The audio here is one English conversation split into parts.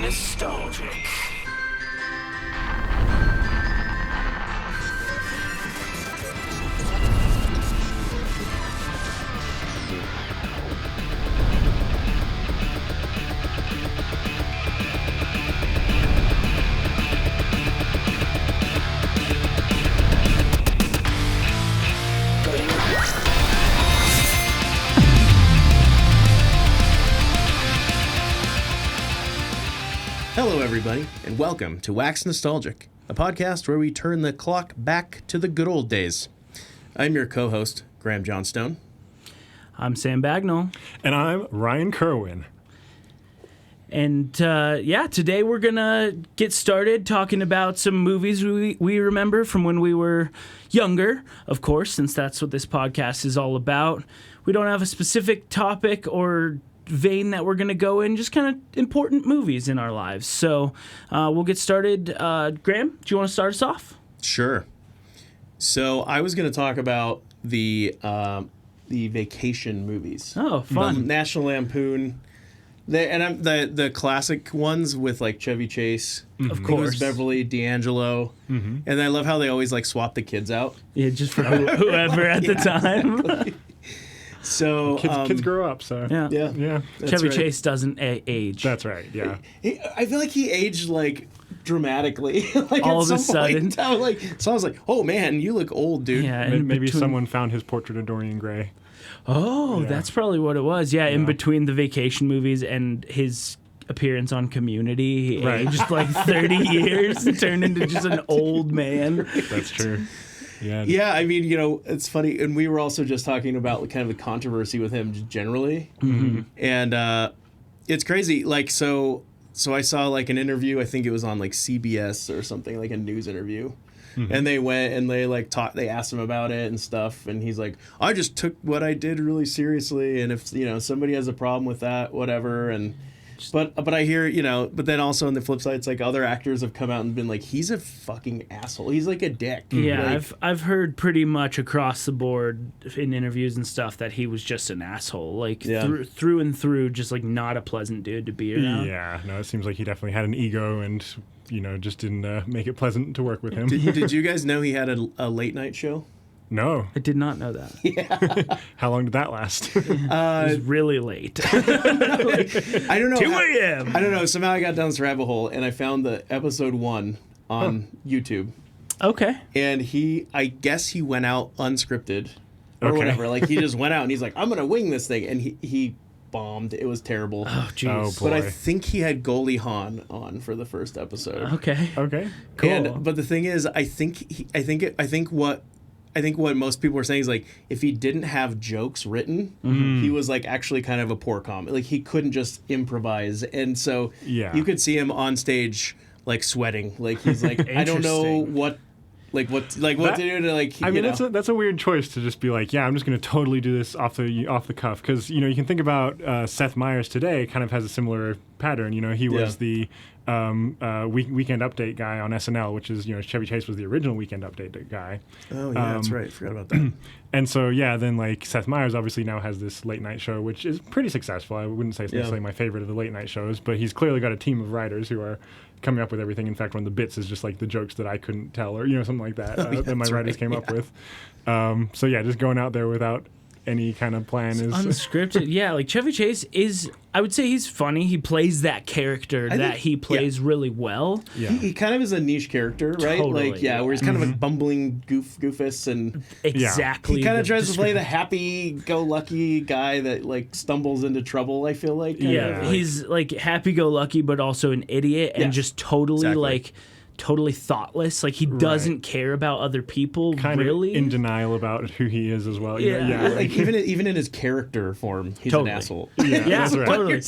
nostalgic. Hello, everybody, and welcome to Wax Nostalgic, a podcast where we turn the clock back to the good old days. I'm your co-host, Graham Johnstone. I'm Sam Bagnall. And I'm Ryan Kerwin. And today we're going to get started talking about some movies we remember from when we were younger, of course, since that's what this podcast is all about. We don't have a specific topic or vein that we're going to go in, just kind of important movies in our lives. So we'll get started. Graham, do you want to start us off? Sure. So I was going to talk about the vacation movies. Oh, fun. The National Lampoon. The classic ones with like Chevy Chase, of course, Beverly D'Angelo, and I love how they always like swap the kids out. Yeah, just for whoever at the time. So kids grow up, so yeah. Chevy Chase doesn't age. That's right. Yeah, I feel like he aged like dramatically. Like all of a sudden, so I was like, "Oh man, you look old, dude." Yeah, maybe someone found his portrait of Dorian Gray. Oh, yeah. That's probably what it was. Yeah, in between the vacation movies and his appearance on Community, he aged like 30 years and turned into just an old man. That's true. Yeah, I mean, it's funny, and we were also just talking about kind of the controversy with him generally, and it's crazy. Like, so I saw like an interview. I think it was on like CBS or something, like a news interview. And they went and they like they asked him about it and stuff, and he's like, I just took what I did really seriously, and if somebody has a problem with that, whatever. And but I hear but then also on the flip side, it's like other actors have come out and been like, he's a fucking asshole, he's like a dick. Yeah, like, I've heard pretty much across the board in interviews and stuff that he was just an asshole, like through and through, just like not a pleasant dude to be around. Yeah, no, it seems like he definitely had an ego and just didn't make it pleasant to work with him. Did you guys know he had a late night show? No. I did not know that. Yeah. How long did that last? It was really late. I don't know. 2 a.m. I don't know. Somehow I got down this rabbit hole and I found the episode 1 on YouTube. Okay. And I guess he went out unscripted or whatever. Like he just went out and he's like, I'm going to wing this thing. And he bombed. It was terrible. Oh, jeez. Oh, but I think he had Goldie Hawn on for the first episode. Okay. Cool. But the thing is, I think what most people were saying is like, if he didn't have jokes written, he was like actually kind of a poor comic. Like he couldn't just improvise, and so you could see him on stage like sweating. Like he's like, I don't know what to do to like. I mean, that's a weird choice to just be like, yeah, I'm just going to totally do this off the cuff, because you can think about Seth Meyers today. Kind of has a similar pattern. He was the Weekend Update guy on SNL, which is Chevy Chase was the original Weekend Update guy. Oh yeah, that's right. I forgot about that. And so then like Seth Meyers obviously now has this late night show, which is pretty successful. I wouldn't say it's necessarily my favorite of the late night shows, but he's clearly got a team of writers who are coming up with everything. In fact, one of the bits is just like the jokes that I couldn't tell, or something like that that my writers came up with. Just going out there without any kind of plan is unscripted. Yeah, like Chevy Chase is, I would say he's funny. He plays that character he plays really well. Yeah. He kind of is a niche character, right? Totally, where he's kind of a bumbling goofus and exactly. He kind of tries to play the happy-go-lucky guy that like stumbles into trouble, I feel like. He's like happy-go-lucky, but also an idiot and just totally totally thoughtless. Like he doesn't care about other people. Kind really of in denial about who he is as well. Like even in his character form, he's an asshole. Yeah, totally.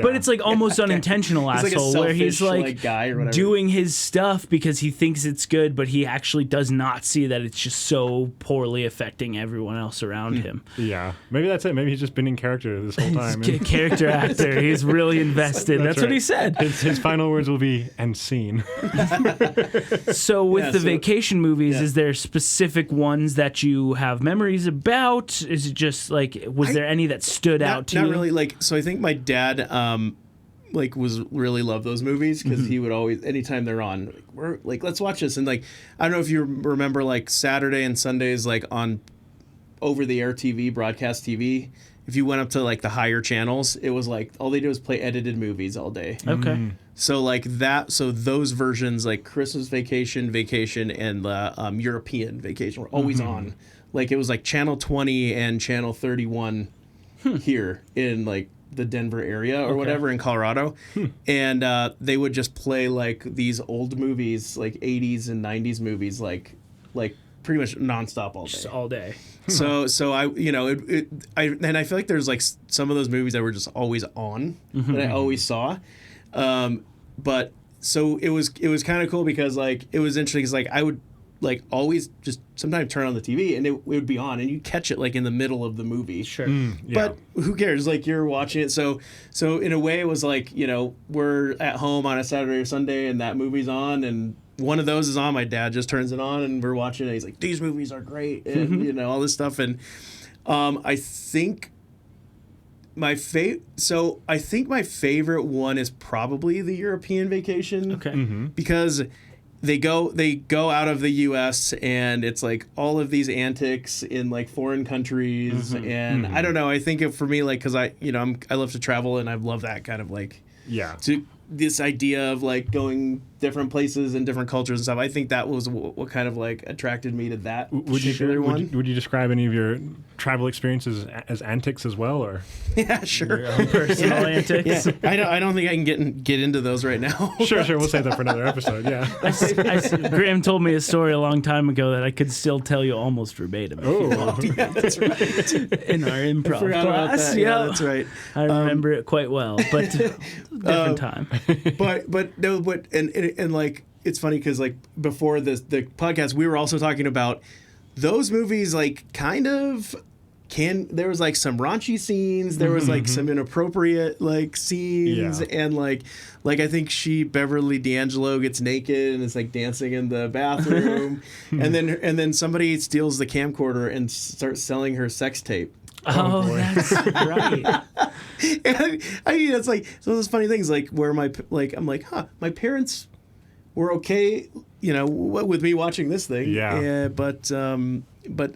But it's like almost unintentional asshole, like where he's like guy or whatever, doing his stuff because he thinks it's good, but he actually does not see that it's just so poorly affecting everyone else around him. Yeah, maybe that's it. Maybe he's just been in character this whole time. Character actor. He's really invested. That's what he said. His final words will be "and scene." So with the vacation movies, is there specific ones that you have memories about? Is it just like, was there any that stood out to you? Not really. Like, so I think my dad, like was really loved those movies because he would always, anytime they're on, like, we're like, let's watch this. And like, I don't know if you remember like Saturday and Sundays, like on over the air TV, broadcast TV, if you went up to like the higher channels, it was like all they do is play edited movies all day. Okay. So like that, so those versions like Christmas Vacation, and European Vacation were always on. Like it was like Channel 20 and Channel 31 here in like the Denver area or whatever in Colorado. And they would just play like these old movies, like 80s and 90s movies, like pretty much nonstop all day. Just all day. So I, you know, I feel like there's like some of those movies that were just always on that I always saw. But so it was kind of cool because like it was interesting because like I would like always just sometimes turn on the TV and it would be on and you catch it like in the middle of the movie. Sure. But who cares? Like you're watching it. So in a way it was like, you know, we're at home on a Saturday or Sunday and that movie's on and one of those is on. My dad just turns it on and we're watching it. He's like, these movies are great. And you know, all this stuff. And I think my favorite one is probably the European Vacation. Okay. Because they go out of the U.S. and it's like all of these antics in like foreign countries, and I don't know. I think for me, like, because I love to travel and I love that kind of like this idea of like going different places and different cultures and stuff. I think that was what kind of like attracted me to that particular one. Would you describe any of your travel experiences as antics as well, or? Yeah, sure. Your own personal antics. Yeah. I don't think I can get into those right now. Sure. We'll save that for another episode. Yeah. Graham told me a story a long time ago that I could still tell you almost verbatim. Oh, yeah, that's right. In our improv class. That. Yeah, that's right. I remember it quite well, but different time. And like it's funny because like before the podcast we were also talking about those movies like kind of there was like some raunchy scenes, there was like some inappropriate like scenes, and like I think Beverly D'Angelo gets naked and is like dancing in the bathroom, and then somebody steals the camcorder and starts selling her sex tape. Oh, that's right. And I mean, it's like some of those funny things, like where I'm like, my parents were okay, you know, with me watching this thing. Yeah. But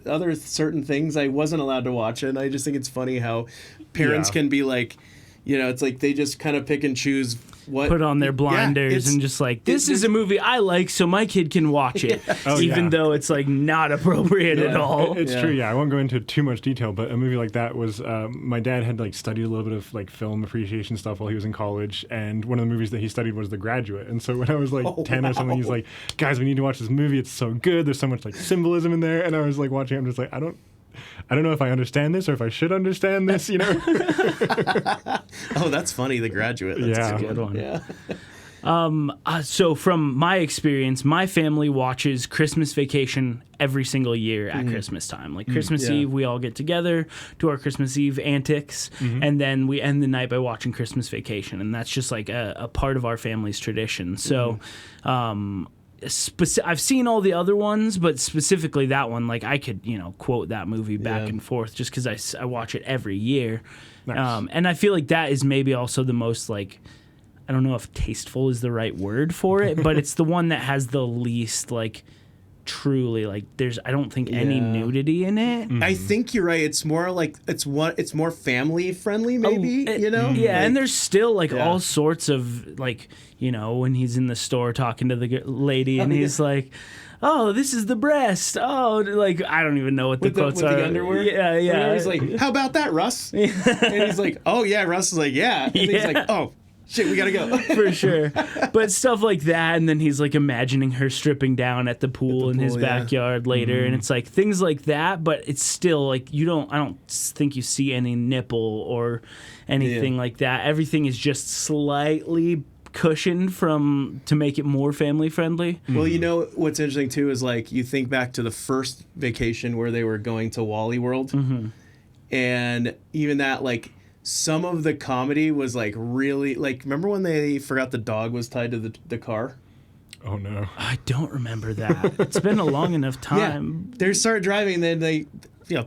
other certain things I wasn't allowed to watch, and I just think it's funny how parents can be like, you know, it's like they just kind of pick and choose what put on their blinders and just like, this is a movie I like, so my kid can watch it, even though it's like not appropriate at all. It's true. Yeah, I won't go into too much detail, but a movie like that was my dad had like studied a little bit of like film appreciation stuff while he was in college, and one of the movies that he studied was The Graduate. And so when I was like 10 or something, he's like, guys, we need to watch this movie. It's so good. There's so much like symbolism in there. And I was like watching it, I'm just like, I don't know if I understand this or if I should understand this, you know? Oh, that's funny, The Graduate. That's a good one. Yeah. So from my experience, my family watches Christmas Vacation every single year at Christmas time. Like Christmas Eve, we all get together, do our Christmas Eve antics, and then we end the night by watching Christmas Vacation. And that's just like a part of our family's tradition. So, I've seen all the other ones, but specifically that one, like I could, you know, quote that movie back and forth just because I watch it every year. Nice. And I feel like that is maybe also the most like, I don't know if tasteful is the right word for it, but it's the one that has the least like truly like I don't think any nudity in it. I think you're right. It's more like it's more family friendly maybe, you know? Yeah, like, and there's still like all sorts of like, you know, when he's in the store talking to the lady and he's like, oh, this is the breast. Oh, like, I don't even know what the quotes are. With the underwear? Yeah. And he's like, how about that, Russ? And he's like, oh, yeah. Russ is like, yeah. And he's like, oh, shit, we gotta go. For sure. But stuff like that, and then he's like imagining her stripping down at the pool in his backyard later, and it's like things like that, but it's still like I don't think you see any nipple or anything like that. Everything is just slightly cushioned to make it more family friendly. Well, you know what's interesting too is like you think back to the first vacation where they were going to Wally World, and even that like some of the comedy was like really like, remember when they forgot the dog was tied to the car? Oh no, I don't remember that. It's been a long enough time. They start driving, then they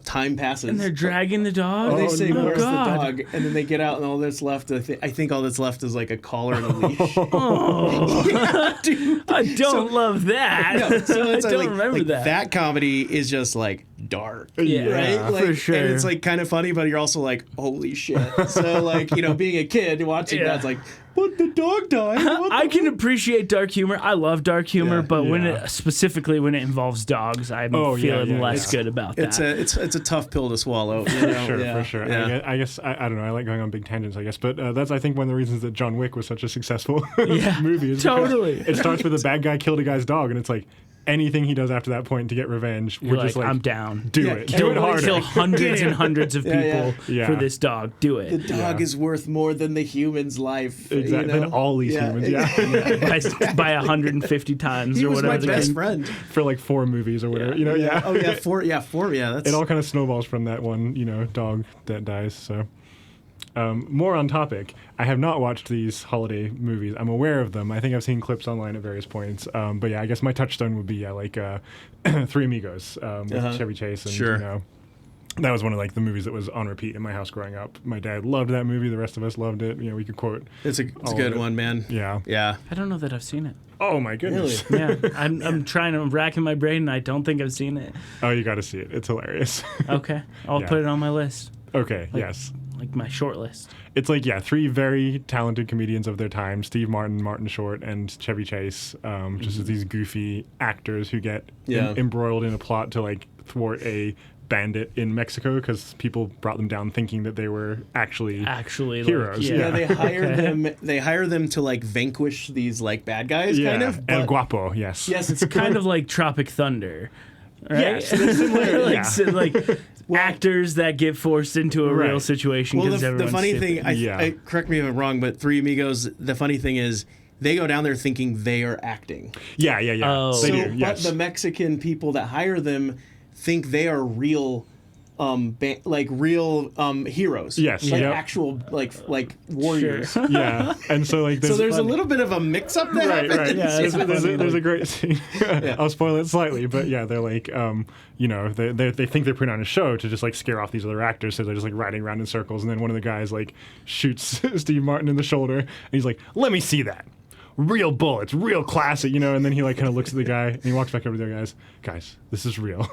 time passes. And they're dragging the dog. And they say, oh, "Where's God. the dog?" And then they get out, and all that's left. I think all that's left is like a collar and a leash. Oh, Yeah, dude. I don't love that. No, so it's I don't like, remember like, that. That comedy is just like dark. Yeah, Right? Like, for sure. And it's like kind of funny, but you're also like, holy shit. So like, being a kid watching Yeah. that's like, but the dog died. What I the can appreciate dark humor. I love dark humor, Yeah. but when Yeah. specifically when it involves dogs, I'm feeling less good about that. It's a tough pill to swallow. Sure, Yeah. for sure. Yeah. I guess I don't know. I like going on big tangents, I guess, but that's I think one of the reasons that John Wick was such a successful Yeah, movie. Is because totally. It starts with a bad guy killed a guy's dog, and it's like anything he does after that point to get revenge, You're we're just like, I'm down. do Yeah, it, kill do it him, harder. Kill hundreds and hundreds of people Yeah. for this dog. Do The it. dog Yeah. is worth more than the human's life. Exactly. Than all these humans. Yeah. by 150 times He or was whatever. my the best king- friend. For like 4 movies or whatever. Yeah. Oh yeah, four. Yeah. That's It all kind of snowballs from that one, dog that dies. So, more on topic. I have not watched these holiday movies. I'm aware of them. I think I've seen clips online at various points. But yeah, I guess my touchstone would be Three Amigos with Chevy Chase, and Sure. that was one of like the movies that was on repeat in my house growing up. My dad loved that movie. The rest of us loved it. We could quote. It's a all good of it. one, man. Yeah. Yeah. I don't know that I've seen it. Oh my goodness. Yeah, I'm trying to racking my brain, and I don't think I've seen it. Oh, you got to see it. It's hilarious. Okay, I'll Yeah. put it on my list, Okay. Yes. like my short list. It's like 3 very talented comedians of their time: Steve Martin, Martin Short, and Chevy Chase. Just as these goofy actors who get Yeah. embroiled in a plot to like thwart a bandit in Mexico because people brought them down thinking that they were actually heroes. Like, Yeah, they hire them. They hire them to like vanquish these like bad guys, kind of. El but- Guapo. Yes. Yes, it's kind of like Tropic Thunder, right? Yes, they're similar. like, Yeah. like actors that get forced into a real Right. situation Well, because the everyone's funny stupid. thing, Yeah. I correct me if I'm wrong, but Three Amigos. The funny thing is, they go down there thinking they are acting. Yeah. Oh. They So, do. but Yes. the Mexican people that hire them think they are real. Real Yes, heroes. Like yep. actual like warriors. Sure. Yeah. And so like So there's a little bit of a mix-up that Right. happens. Yeah, there's, that's there's, funny. a, there's a great scene. I'll spoil it slightly, but yeah, they're like, they think they're putting on a show to just like scare off these other actors, so they're just like riding around in circles, and then one of the guys like shoots Steve Martin in the shoulder, and he's like, "Let me see that." Real bullets, real classic, and then he like kind of looks at the guy and he walks back over to the guys. Guys, this is real.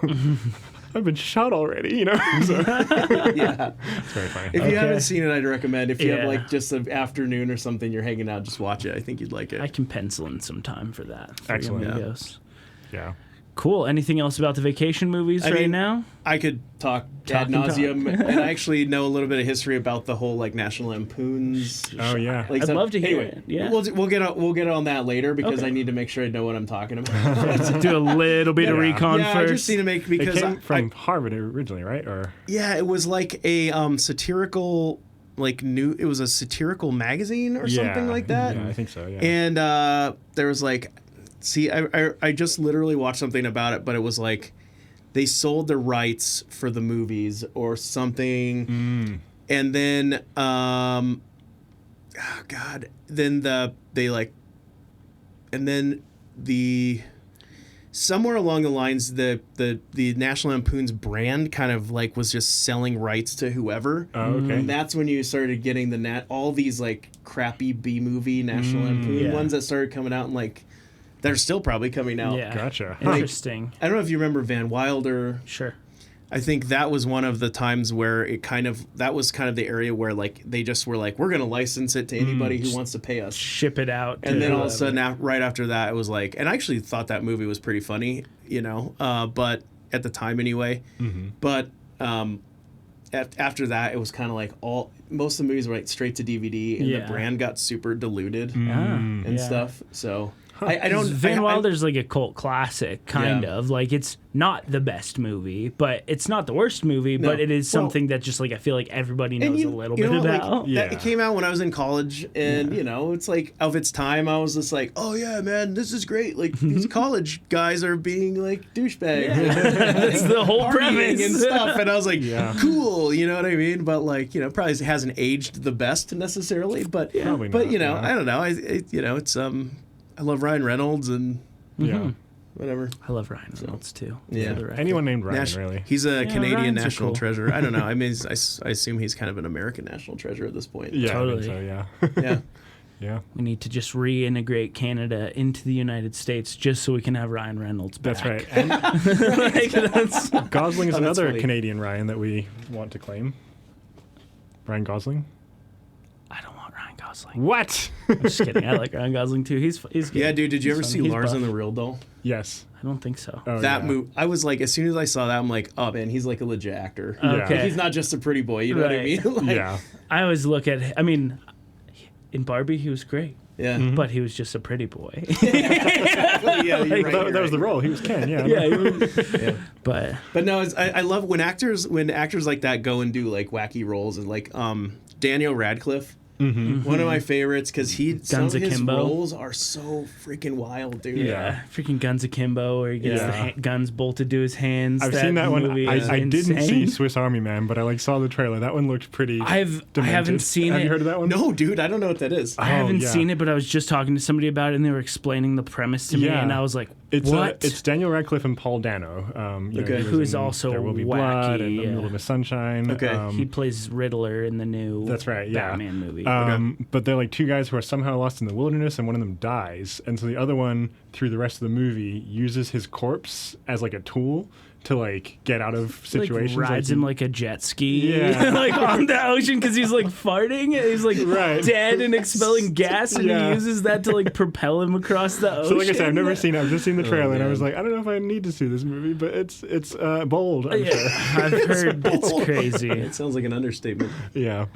I've been shot already, So, Yeah. it's very funny. If you haven't seen it, I'd recommend. If you have Yeah. like just an afternoon or something, you're hanging out, just watch it. I think you'd like it. I can pencil in some time for that. Three Excellent. Yeah. Amigos. Yeah. Cool. Anything else about the vacation movies I right mean, now? I could talk ad and talk. nauseum, and I actually know a little bit of history about the whole like National Lampoons. Oh yeah. Like, I'd stuff. love to hear Anyway, it. Yeah. we'll get on that later because Okay. I need to make sure I know what I'm talking about. Let's do a little bit of Yeah. recon yeah, I first. just need to make It because came from Harvard originally, right? Or yeah, it was like a satirical it was a satirical magazine or something like that. Yeah, I think so. Yeah. And there was like, see, I just literally watched something about it, but it was like they sold the rights for the movies or something, and then somewhere along the lines the National Lampoon's brand kind of like was just selling rights to whoever. Oh, okay. And that's when you started getting all these like crappy B movie National Lampoon yeah. ones that started coming out and like they're still probably coming out. Yeah. Gotcha. Interesting. I don't know if you remember Van Wilder. Sure. I think that was one of the times where that was kind of the area where like they just were like, we're going to license it to anybody who wants to pay us. Ship it out. And then all of a whoever. sudden, right after that, it was like, and I actually thought that movie was pretty funny, but at the time anyway. Mm-hmm. But after that, it was kind of like most of the movies were like straight to DVD, and Yeah. the brand got super diluted Ah, and yeah. stuff. So I don't. Van Wilder's like a cult classic, kind Yeah. of. Like, it's not the best movie, but it's not the worst movie, No. but it is Well, something that just, like, I feel like everybody knows a little you bit know, like, about. that, Yeah. it came out when I was in college, and it's like of its time. I was just like, oh yeah, man, this is great. Like these college guys are being like douchebags. That's the whole Partying premise. and stuff, and I was like, Yeah. cool, you know what I mean? But like, probably hasn't aged the best necessarily, but Probably but not, I don't know. It's I love Ryan Reynolds, and Yeah. whatever. I love Ryan Reynolds too. Yeah. for the record. Anyone named Ryan, really. He's a Canadian Ryans are national cool. treasure. I don't know. I mean, I assume he's kind of an American national treasure at this point. Yeah, Totally. I think so, yeah. Yeah. Yeah. We need to just reintegrate Canada into the United States just so we can have Ryan Reynolds back. That's right. And Like, that's- Gosling is Oh, that's another funny. Canadian Ryan that we want to claim. Ryan Gosling? I don't want Ryan Gosling. What? I'm just kidding. I like Ryan Gosling too. He's good. Yeah, dude. Did you ever He's see funny. He's Lars buff. and the Real Doll? Yes. I don't think so. Oh, That yeah. movie. I was like, as soon as I saw that, I'm like, oh man, he's like a legit actor. Yeah. Okay. He's not just a pretty boy. You know what I Right. mean? Like, Yeah. I always look at. I mean, in Barbie, he was great, Yeah. but he was just a pretty boy. Yeah, you're right, That, you're that was the right. role. He was Ken, yeah. yeah, he was, Yeah. but But no, I love when actors like that go and do like wacky roles, and like Daniel Radcliffe. One of my favorites because some of Guns his Akimbo. roles are so freaking wild, dude. yeah, freaking Guns Akimbo, where he gets Yeah. the guns bolted to his hands. I've seen that one. movie I is didn't see insane. Swiss Army Man, but I like saw the trailer. That one looked pretty. I demented. haven't seen Have it. you heard of that one? No, dude, I don't know what that is. I haven't yeah. seen it, but I was just talking to somebody about it, and they were explaining the premise to me, Yeah. and I was like, It's "What?" it's Daniel Radcliffe and Paul Dano. You know, Okay. he was Who is in also There Will Be Blood wacky, and yeah. A Little Miss Sunshine. Okay. he plays Riddler in the new That's right, yeah. Batman movie. But they're like two guys who are somehow lost in the wilderness, and one of them dies, and so the other one, through the rest of the movie, uses his corpse as like a tool to like get out of situations. like rides he- him like a jet ski, Yeah. like on the ocean because he's like farting. And he's like Right. dead and expelling gas, and Yeah. he uses that to like propel him across the ocean. So like I said, I've never seen it. I've just seen the trailer, and I man. was like, I don't know if I need to see this movie, but it's bold. I'm Yeah, sure. I've heard it's crazy. It sounds like an understatement. Yeah.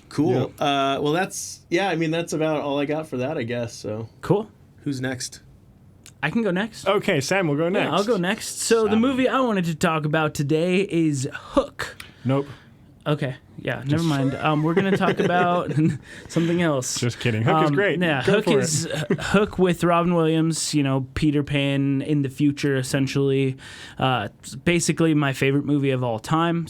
Cool. Well, that's about all I got for that, I guess. So, Cool. who's next? I can go next. Okay, Sam, we'll go next. Yeah, I'll go next. So the movie I wanted to talk about today is Hook. Nope. Okay, yeah, never mind. We're gonna talk about something else. Just kidding. Hook is great. Yeah, Go Hook for is it. Hook with Robin Williams. You know, Peter Pan in the future, essentially. It's basically my favorite movie of all time.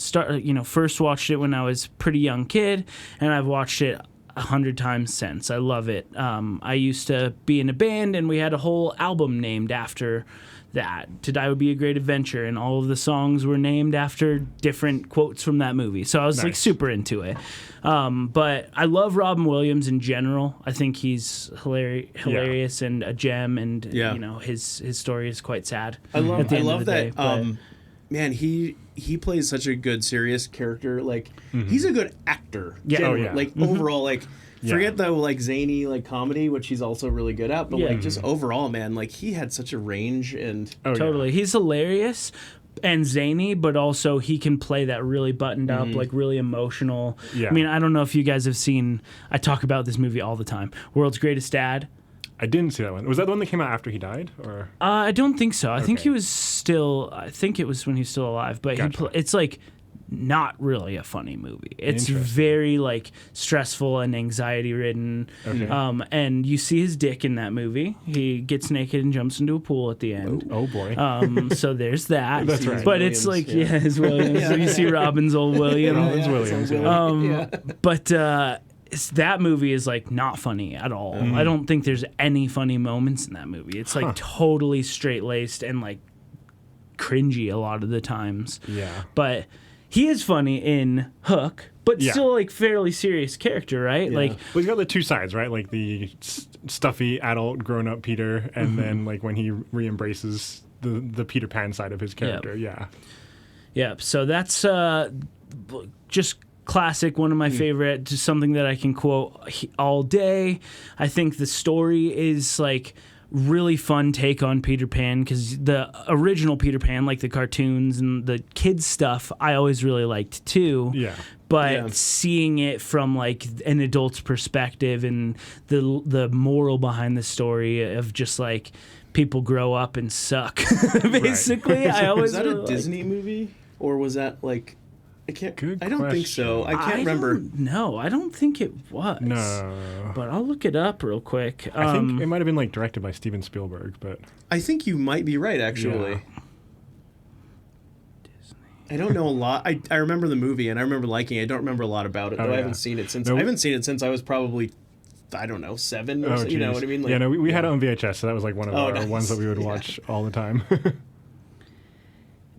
First watched it when I was a pretty young kid, and I've watched it 100 times since. I love it. I used to be in a band, and we had a whole album named after that. To Die Would Be a Great Adventure, and all of the songs were named after different quotes from that movie. So I was like Nice. super into it. But I love Robin Williams in general. I think he's hilarious and a gem, and Yeah. you know his story is quite sad. I love at the end of the that. day, but- Man, he plays such a good serious character. Like he's a good actor. Yeah. generally. Oh, yeah. Like overall, like Yeah. forget the like zany like comedy, which he's also really good at. But Yeah. like just overall, man, like he had such a range and Oh, yeah. Totally. He's hilarious and zany, but also he can play that really buttoned up, like really emotional. Yeah. I mean, I don't know if you guys have seen, I talk about this movie all the time, World's Greatest Dad. I didn't see that one. Was that the one that came out after he died? Or I don't think so. I think Okay. I think it was when he was still alive, but Gotcha. it's like not really a funny movie. It's Interesting. very like stressful and anxiety ridden. Okay. And you see his dick in that movie. He gets naked and jumps into a pool at the end. oh boy. So there's that. That's right. But it's Williams, like, yeah. yeah, his Williams. So you see Robin's old William. Robin's Williams, yeah. But that movie is like not funny at all. Mm-hmm. I don't think there's any funny moments in that movie. It's like totally straight laced and like cringy a lot of the times. Yeah. But he is funny in Hook, but Yeah. still like fairly serious character, right? Yeah. Like Well, he's got the two sides, right? Like the stuffy adult grown-up Peter, and then like when he re-embraces the Peter Pan side of his character. Yeah. yeah, so that's just classic, one of my favorite, just something that I can quote all day. I think the story is like really fun take on Peter Pan because the original Peter Pan, like the cartoons and the kids stuff, I always really liked too. Yeah. But Yeah. seeing it from like an adult's perspective and the moral behind the story of just like people grow up and suck, basically. I always Was that a really liked- Disney movie or was that like? I can't. Good I don't think so. I question. can't remember. No, I don't think it was. No. But I'll look it up real quick. I think it might have been like directed by Steven Spielberg, but I think you might be right, actually. Yeah. I don't know a lot. I remember the movie and I remember liking it. I don't remember a lot about it, though. Oh, I yeah. haven't seen it since. No. I haven't seen it since I was probably I don't know, 7 or so, you know what I mean? Like, yeah, no, we had it on VHS, so that was like one of our nice. ones that we would watch all the time.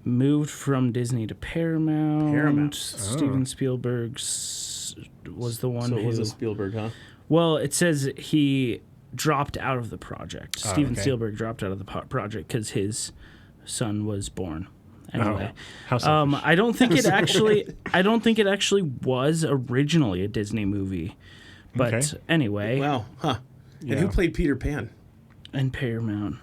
Moved from Disney to Paramount. Oh. Steven Spielberg was the one So who... it was a Spielberg, huh? Well, it says he dropped out of the project. Steven okay. Spielberg dropped out of the project because his son was born. Anyway, how selfish. I don't think it actually was originally a Disney movie, but Okay. anyway, Wow, huh? Yeah. And who played Peter Pan? and Paramount.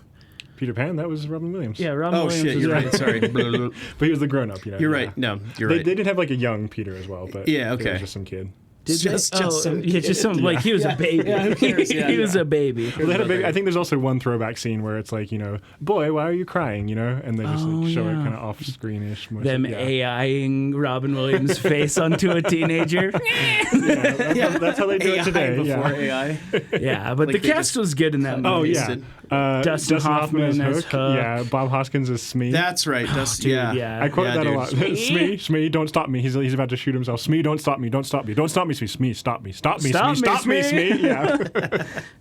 Peter Pan, that was Robin Williams. Yeah, Robin Oh Williams shit, was you're right. right. Sorry. But he was the grown-up, you know. You're yeah. right. No, you're They right. did have like a young Peter as well, but Yeah, he okay. was just some kid. Just some yeah, just some kid. like he was a baby. Yeah, who cares? Yeah, he was yeah. a baby. Well, they had a big, I think there's also one throwback scene where it's like, you know, boy, why are you crying? You know, and they just like show it yeah. kind of off-screenish. Them AIing Robin Williams' face onto a teenager. That's how they do AI it today. before Yeah. AI. Yeah, but Like the they cast just was good in that movie. Oh yeah. Wasted. Dustin Hoffman as Hook. Yeah, Bob Hoskins as Smee. That's right. That's Dude, yeah. yeah. I quote Yeah, that dude. a lot. Smee, don't stop me. He's about to shoot himself. Smee, don't stop me. Don't stop me. Don't stop me. Smee, stop me. Stop me. Stop Smee, me, stop me. Smee. Smee. Yeah.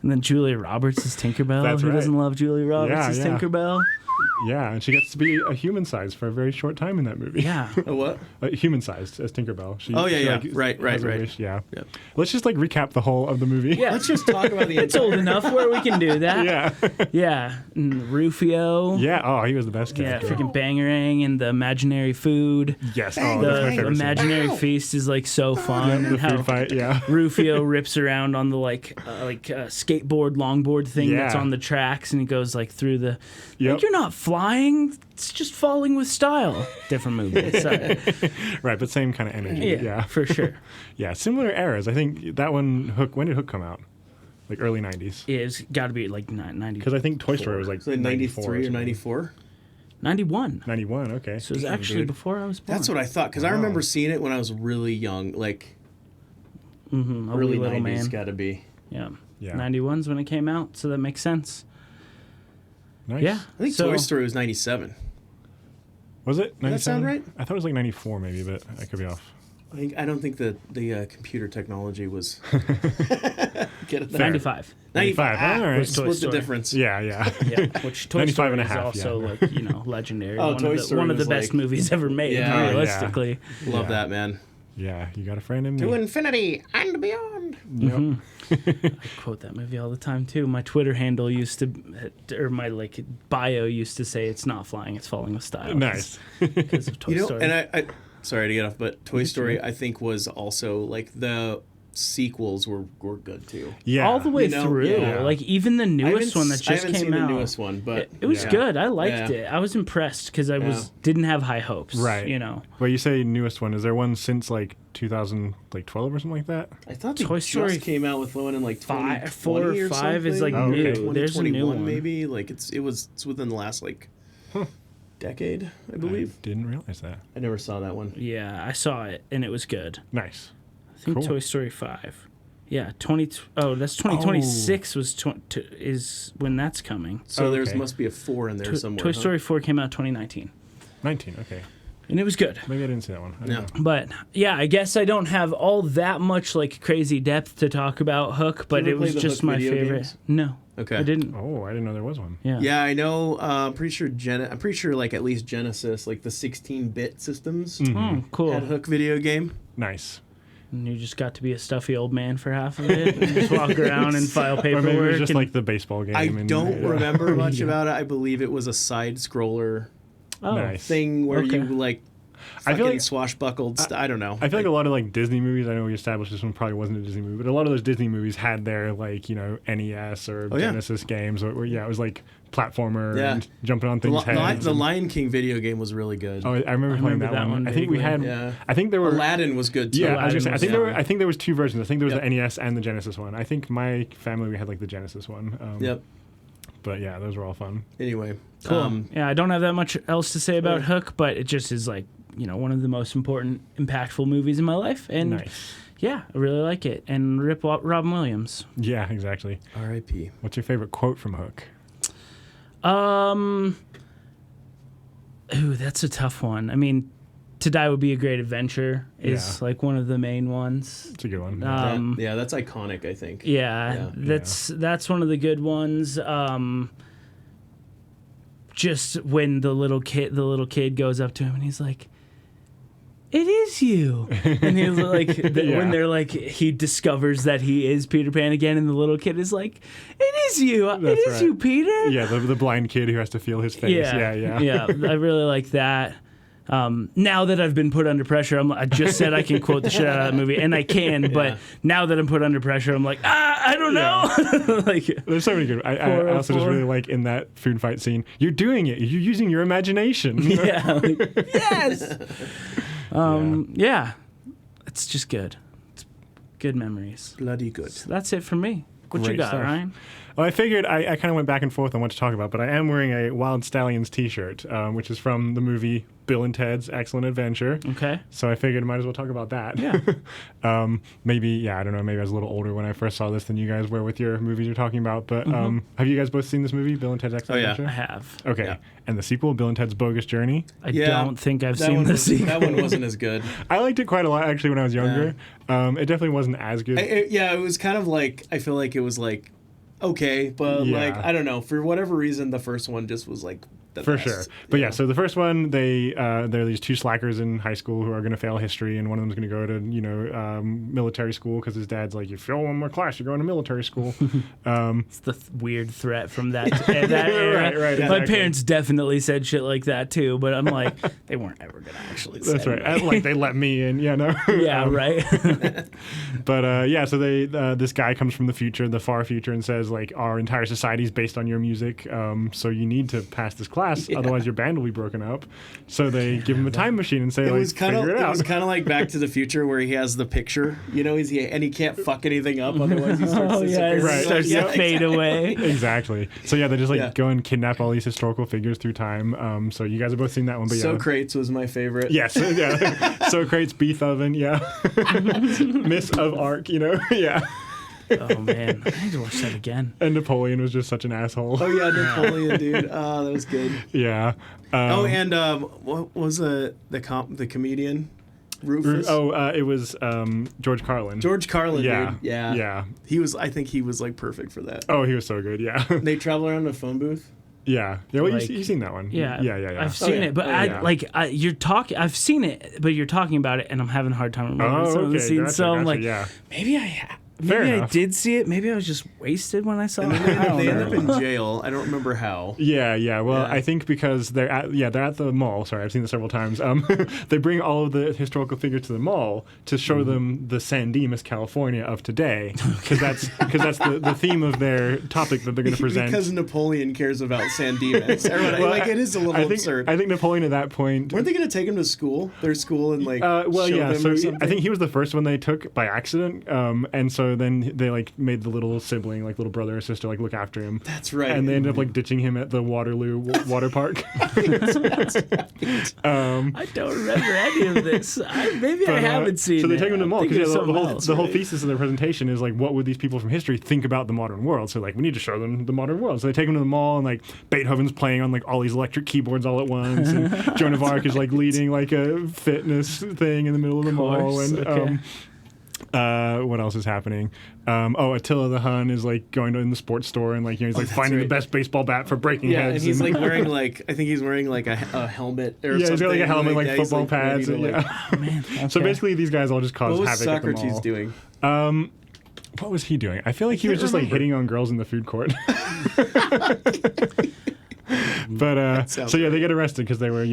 And then Julia Roberts is Tinkerbell. That's Who right. doesn't love Julia Roberts Yeah, as yeah. Tinkerbell? Yeah, and she gets to be a human size for a very short time in that movie. Yeah. A what? Human sized as Tinkerbell. She, Oh, yeah, she, yeah. like, Right, has a right. wish, yeah. Yep. Let's just like recap the whole of the movie. Yeah. Let's just talk about the. It's old enough where we can do that. Yeah. Yeah. And Rufio. Yeah. Oh, he was the best Yeah, character. freaking Bangarang and the imaginary food. Yes. Oh, that's my The favorite scene. imaginary feast is like so fun. The And how food fight. Yeah. Rufio rips around on the skateboard, longboard thing that's Yeah. on the tracks, and he goes like through the. Yep. Like, you're not flying. It's just falling with style. Different movie. Sorry. Right, but same kind of energy. Yeah, Yeah. for sure. Yeah. Similar eras. I think that one. Hook. When did Hook come out? Like early '90s. It's got to be like 90. Because I think Toy Story was like So 93 or 94. 91. 91. Okay. So it was Damn, actually dude. before I was born. That's what I thought because I remember seeing it when I was really young, like A early wee little 90s. man. Got to be. Yeah. Yeah. 91's when it came out, so that makes sense. Nice. Yeah. I think So- Toy Story was 97. Was it? 97? that sound right? I thought it was like 94 maybe, but I could be off. I don't think the computer technology was. Get it? 95. 95. All right. Was Toy Split the Story. difference. Yeah, yeah. Yeah, which Toy 95 Story and a is half, also yeah. like, you know, legendary. Oh, one Toy of the, Story one of the was best like- movies ever made, Yeah, realistically. Love Yeah. that, man. Yeah, you got a friend in me. To infinity and beyond. Yep. I quote that movie all the time too. My Twitter handle used to, or my like bio used to say, "It's not flying, it's falling with style." Nice. Because of Toy You know, Story. and I sorry to get off, but Toy Story I think was also like the sequels were good too. Yeah. all the way You know, through, yeah. like even the newest one that I just haven't came seen out. the newest one, but It was yeah. good. I liked Yeah. it. I was impressed because I Yeah. didn't have high hopes. Right. You know, Well, you say newest one. Is there one since like 2012 or something like that? I thought they Toy Story just came out with one in like 2020 4 or 5 is like Oh, okay. new. There's a new 2021 one. maybe. Like it's within the last like decade, I believe. I didn't realize that. I never saw that one. Yeah, I saw it and it was good. Nice. I think Cool. Toy Story 5. Yeah, 2026 is when that's coming. So Oh, there's okay. must be a 4 in there somewhere. Toy huh? Story 4 came out 2019, 19. Okay. and it was good. Maybe I didn't see that one. I don't Yeah. know. But yeah, I guess I don't have all that much like crazy depth to talk about Hook, but you it ever was play the just Hook my video favorite. games? No, Okay. I didn't. Oh, I didn't know there was one. Yeah. Yeah, I know. I'm pretty sure like at least Genesis, like the 16-bit systems, Oh, cool. had Hook video game. Nice. And you just got to be a stuffy old man for half of it, and just walk around and file Or maybe it paperwork. was just and- like the baseball game. I and, don't yeah. remember much about it. I believe it was a side scroller oh, Nice. thing where Okay. you like I feel fucking like- swashbuckled. I don't know. I feel like a lot of like Disney movies. I know we established this one probably wasn't a Disney movie, but a lot of those Disney movies had their like NES or Oh, yeah. Genesis games, where it was like platformer Yeah. and jumping on the, things' heads. the and- Lion King video game was really good. Oh, I remember I playing remember that one. I think we vaguely. had. Yeah. I think there were. Aladdin was good too. Yeah, I was gonna say. I think Aladdin there were. I think there was two versions. I think there was Yep. the NES and the Genesis one. I think my family we had like the Genesis one. Yep. But yeah, those were all fun. Anyway. Cool. Yeah, I don't have that much else to say about Yeah. Hook, but it just is like, one of the most important, impactful movies in my life. And Nice. yeah, I really like it. And rip Robin Williams. Yeah, exactly. R.I.P. What's your favorite quote from Hook? Ooh, that's a tough one. I mean, To Die Would Be a Great Adventure is like one of the main ones. It's a good one. Yeah, that's iconic, I think. That's one of the good ones. Just when the little kid goes up to him and he's like, "It is you," and he's like, when they're like, he discovers that he is Peter Pan again, and the little kid is like, "It is you, you, Peter." Yeah, the blind kid who has to feel his face. Yeah. I really like that. Now that I've been put under pressure, I just said I can quote the shit out of that movie, and I can. But now that I'm put under pressure, I'm like, I don't know. Like, there's so many good. I also just really like in that food fight scene. You're doing it. You're using your imagination. Yeah. Yes. Yeah. It's just good. It's good memories. Bloody good. So that's it for me. What you got, stuff. Ryan? Well, I figured I kind of went back and forth on what to talk about, but I am wearing a Wild Stallions t-shirt, which is from the movie Bill and Ted's Excellent Adventure. Okay. So I figured I might as well talk about that. Yeah. Maybe I don't know, maybe I was a little older when I first saw this than you guys were with your movies you're talking about, but have you guys both seen this movie, Bill and Ted's Excellent Adventure? I have. Okay. Yeah. And the sequel, Bill and Ted's Bogus Journey? I don't think I've seen the sequel. That one wasn't as good. I liked it quite a lot, actually, when I was younger. It definitely wasn't as good. It was kind of like, I feel like it was like, okay, but like, I don't know, for whatever reason, the first one just was like the for best. Sure. But so the first one, there are these two slackers in high school who are going to fail history, and one of them's going to go to military school because his dad's like, you fail one more class, you're going to military school. It's the weird threat from that era. Right. My parents definitely said shit like that too, but I'm like, they weren't ever gonna actually say. That's right. Like they let me in, Yeah, right. But so this guy comes from the far future, and says like, our entire society is based on your music, so you need to pass this class, otherwise your band will be broken up. So they give him a time machine and say, figure it out. It was kind of like Back to the Future, where he has the picture, and he can't fuck anything up, otherwise he starts it starts to fade away. Exactly. So they just go and kidnap all these historical figures through time. So you guys have both seen that one, but Socrates was my favorite. Yes, Socrates, beef oven, Miss of Arc, Oh man, I need to watch that again. And Napoleon was just such an asshole. Oh yeah, Napoleon, dude. Oh, that was good. Yeah. And what was the comedian? Rufus? It was George Carlin. George Carlin, dude. Yeah. I think he was like perfect for that. Oh, he was so good. Yeah. They travel around a phone booth. Yeah. Well, you've seen that one. Yeah. I've seen it, but I've seen it, but you're talking about it, and I'm having a hard time remembering some of the scenes. So I'm like, maybe I did see it. Maybe I was just wasted when I saw it. They end up in jail. I don't remember how. Yeah. Well, I think because they're at the mall. Sorry, I've seen this several times. They bring all of the historical figures to the mall to show them the San Dimas, California of today, because that's the theme of their topic that they're going to present. Because Napoleon cares about San Dimas. It is a little absurd. I think Napoleon at that point. Weren't they going to take him to school? Their school and like. Show them or something? I think he was the first one they took by accident, and so then they like made the little sibling, like little brother or sister, like look after him. That's right. And they ended up like ditching him at the Waterloo water park. I don't remember any of this. I haven't seen it. So they take him to the mall because the whole thesis of their presentation is like, what would these people from history think about the modern world? So like, we need to show them the modern world. So they take him to the mall, and like Beethoven's playing on like all these electric keyboards all at once, and Joan of Arc is like leading like a fitness thing in the middle of the mall, and what else is happening? Attila the Hun is like going in the sports store, and like he's like finding the best baseball bat for breaking heads. And he's like wearing a helmet or something. Yeah, he's got like a helmet, like football pads. Oh man. Okay. So basically, these guys all just cause havoc at the mall. What was Socrates doing? What was he doing? I feel like he was just like hitting on girls in the food court. But they get arrested because they were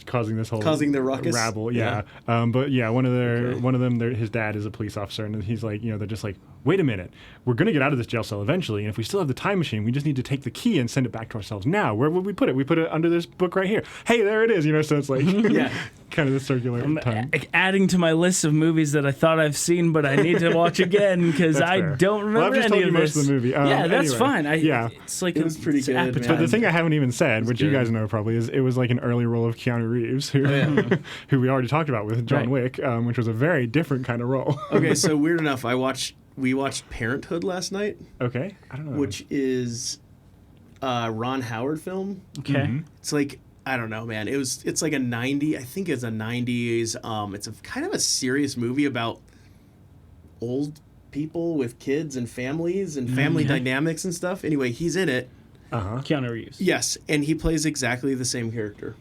causing this whole the ruckus rabble. One of them his dad is a police officer, and he's like they're just like, wait a minute, we're gonna get out of this jail cell eventually, and if we still have the time machine, we just need to take the key and send it back to ourselves now. Where would we put it? We put it under this book right here. Hey, there it is. So it's like kind of the circular time. Adding to my list of movies that I thought I've seen, but I need to watch again because I don't remember I've just any told you of this. most of the movie. That's fine. It's like it was pretty good. Man. But the thing I haven't even said, which you guys know probably, is it was like an early role of Keanu Reeves, who we already talked about with John Wick, which was a very different kind of role. Okay, so weird enough, we watched Parenthood last night. Okay, I don't know. Which is a Ron Howard film. Okay. Mm-hmm. It's like I don't know, man. It's like a 90. I think it's a 90s. It's a kind of a serious movie about old people with kids and families and family dynamics and stuff. Anyway, he's in it. Keanu Reeves. Yes, and he plays exactly the same character.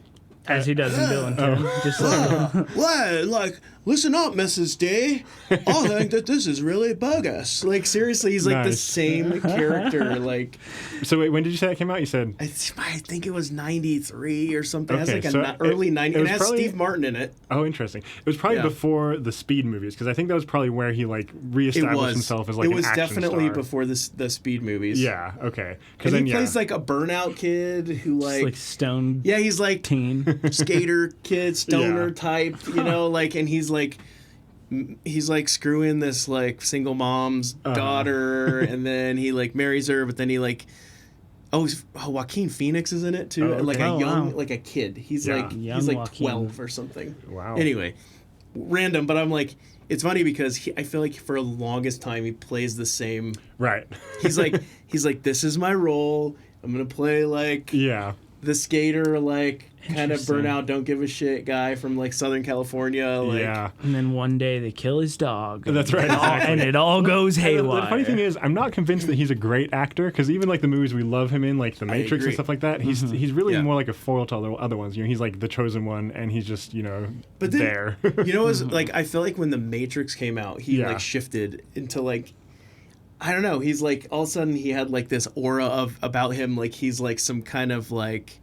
As he does in Bill and Ted. Just like, What? Like, listen up, Mrs. D. I think that this is really bogus. Like, seriously, he's like the same character. Like, So wait, when did you say that came out? You said I think it was 93 or something. Okay, it has so like early 90s. It has probably, Steve Martin in it. Oh, interesting. It was probably before the Speed movies, because I think that was probably where he like reestablished himself as like an action star. It was definitely before the Speed movies. Yeah. Okay. Because he plays like a burnout kid who like stone. Yeah, he's like teen skater kid, stoner type, you know, like, and he's like screwing this like single mom's daughter, and then he like marries her, but then he like Joaquin Phoenix is in it too, like a young like a kid. He's like he's like Joaquin. 12 or something. Wow. Anyway, random, but I'm like, it's funny because I feel like for the longest time he plays the same. Right. He's like this is my role. I'm gonna play like the skater, like kind of burnout, don't give a shit guy from like Southern California. Like, and then one day they kill his dog. That's right. And it all goes haywire. The funny thing is, I'm not convinced that he's a great actor, because even like the movies we love him in, like The Matrix and stuff like that, he's really more like a foil to other ones. You know, he's like the chosen one, and he's just but then, there. You know, it was like, I feel like when The Matrix came out, he like shifted into like, I don't know. He's like, all of a sudden he had like this aura about him, like he's like some kind of like,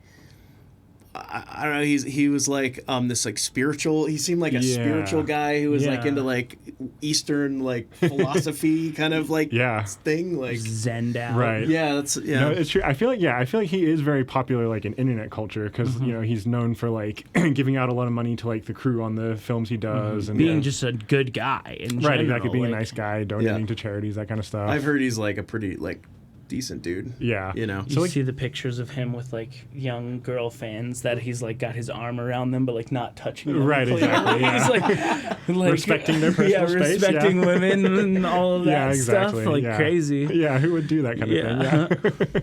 I don't know. He was like this like spiritual. He seemed like a spiritual guy who was like into like Eastern like philosophy kind of like thing, like Zen out. Right. Yeah, No, it's true. I feel like he is very popular like in internet culture, because he's known for like giving out a lot of money to like the crew on the films he does, and being just a good guy in general. Right, exactly. Being a nice guy, donating to charities, that kind of stuff. I've heard he's like a pretty like decent dude. Yeah. You know. You see the pictures of him with like young girl fans that he's like got his arm around them but like not touching them. Right, exactly. Yeah. He's like respecting their personal space. Respecting women and all of that stuff. Like crazy. Yeah, who would do that kind of thing? Yeah.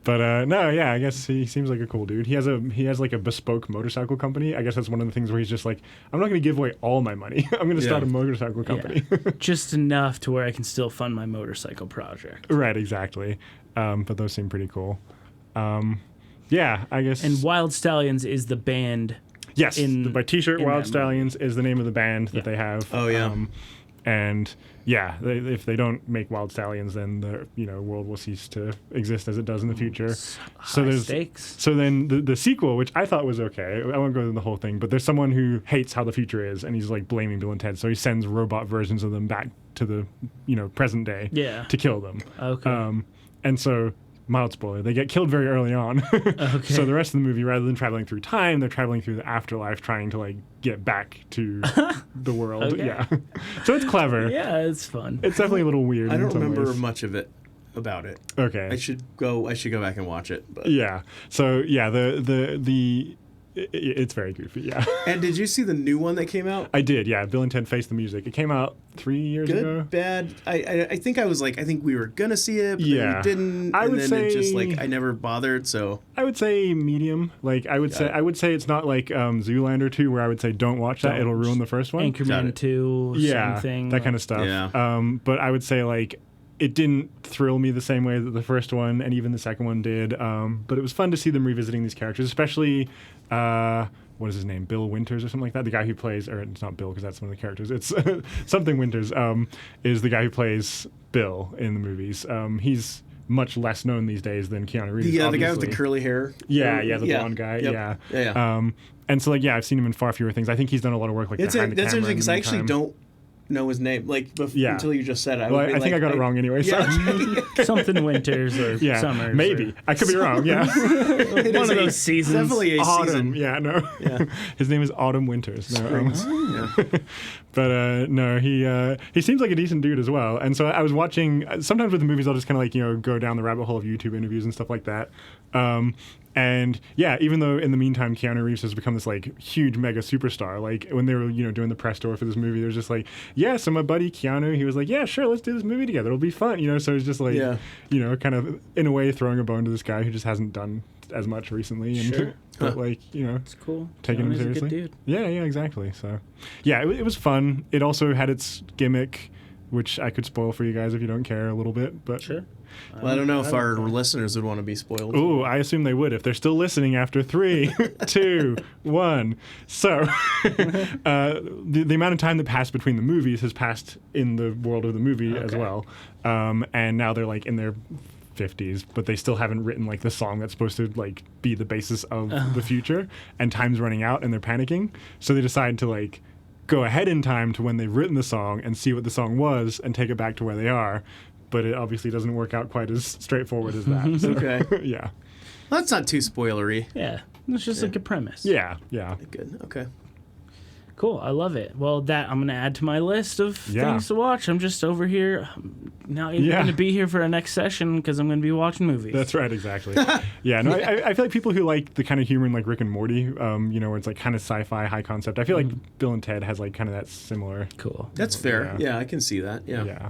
But I guess he seems like a cool dude. He has like a bespoke motorcycle company. I guess that's one of the things where he's just like, I'm not going to give away all my money. I'm going to start a motorcycle company. Just enough to where I can still fund my motorcycle project. Right, exactly. But those seem pretty cool. I guess. And Wild Stallions is the band. Yes, by T-shirt, Wild Stallions is the name of the band that they have. Oh, yeah. And if they don't make Wild Stallions, then the world will cease to exist as it does in the future. High stakes. So then the sequel, which I thought was okay, I won't go into the whole thing, but there's someone who hates how the future is, and he's like blaming Bill and Ted, so he sends robot versions of them back to the present day to kill them. Okay. And so, mild spoiler, they get killed very early on. Okay. So the rest of the movie, rather than traveling through time, they're traveling through the afterlife, trying to like get back to the world. Okay. Yeah. So it's clever. Yeah, it's fun. It's definitely a little weird. I don't remember ways. much of it about it. Okay. I should go back and watch it. But. Yeah. So it's very goofy. Yeah. And did you see the new one that came out? I did. Yeah. Bill and Ted Face the Music. It came out 3 years ago. Good, bad. I think I think we were gonna see it, but then we didn't. I would say it just like I never bothered. So I would say medium. Like I would say it's not like Zoolander 2, where I would say don't watch that. It'll ruin the first one. Anchorman 2. Same thing. That kind of stuff. Yeah. But I would say like it didn't thrill me the same way that the first one and even the second one did. But it was fun to see them revisiting these characters, especially. What is his name? Bill Winters or something like that. The guy who plays, or it's not Bill because that's one of the characters. It's something Winters. Is the guy who plays Bill in the movies. He's much less known these days than Keanu Reeves. The guy with the curly hair. Yeah, the blonde guy. Yep. Yeah. And so I've seen him in far fewer things. I think he's done a lot of work behind the camera. That's interesting because I actually don't know his name until you just said it. I think I got it wrong anyway. Something Winters or Summers. Maybe. I could be wrong, yeah. One of those seasons. Definitely a Autumn. season. Yeah, no. Yeah. His name is Autumn Winters. No, But no, he seems like a decent dude as well. And so I was watching, sometimes with the movies I'll just kind of go down the rabbit hole of YouTube interviews and stuff like that. And even though in the meantime Keanu Reeves has become this like huge mega superstar, like when they were doing the press tour for this movie, they were just like, so my buddy Keanu, he was like, yeah, sure, let's do this movie together, it'll be fun, so it's just like kind of in a way throwing a bone to this guy who just hasn't done as much recently. And, Sure. But like, you know, It's cool. taking John him is a good seriously. dude. Yeah, exactly. So, yeah, it was fun. It also had its gimmick, which I could spoil for you guys if you don't care a little bit. But Sure. Well, I don't know if our care. listeners would want to be spoiled. Ooh, I assume they would if they're still listening after 3, 2, 1. So, the amount of time that passed between the movies has passed in the world of the movie as Okay. well. And now they're like in their 50s, but they still haven't written like the song that's supposed to like be the basis of the future. And time's running out, and they're panicking. So they decide to like go ahead in time to when they've written the song and see what the song was and take it back to where they are. But it obviously doesn't work out quite as straightforward as that. So, Okay. yeah. Well, that's not too spoilery. Yeah. It's just like a premise. Yeah. Good. Okay. Cool. I love it. Well, that I'm going to add to my list of things to watch. I'm just over here. Not even going to be here for our next session because I'm going to be watching movies. That's right, exactly. Yeah, no, I feel like people who like the kind of humor in like Rick and Morty, you know, where it's like kind of sci-fi, high concept. I feel like Bill and Ted has like kind of that similar. Cool. That's fair. Yeah, I can see that. Yeah. Yeah.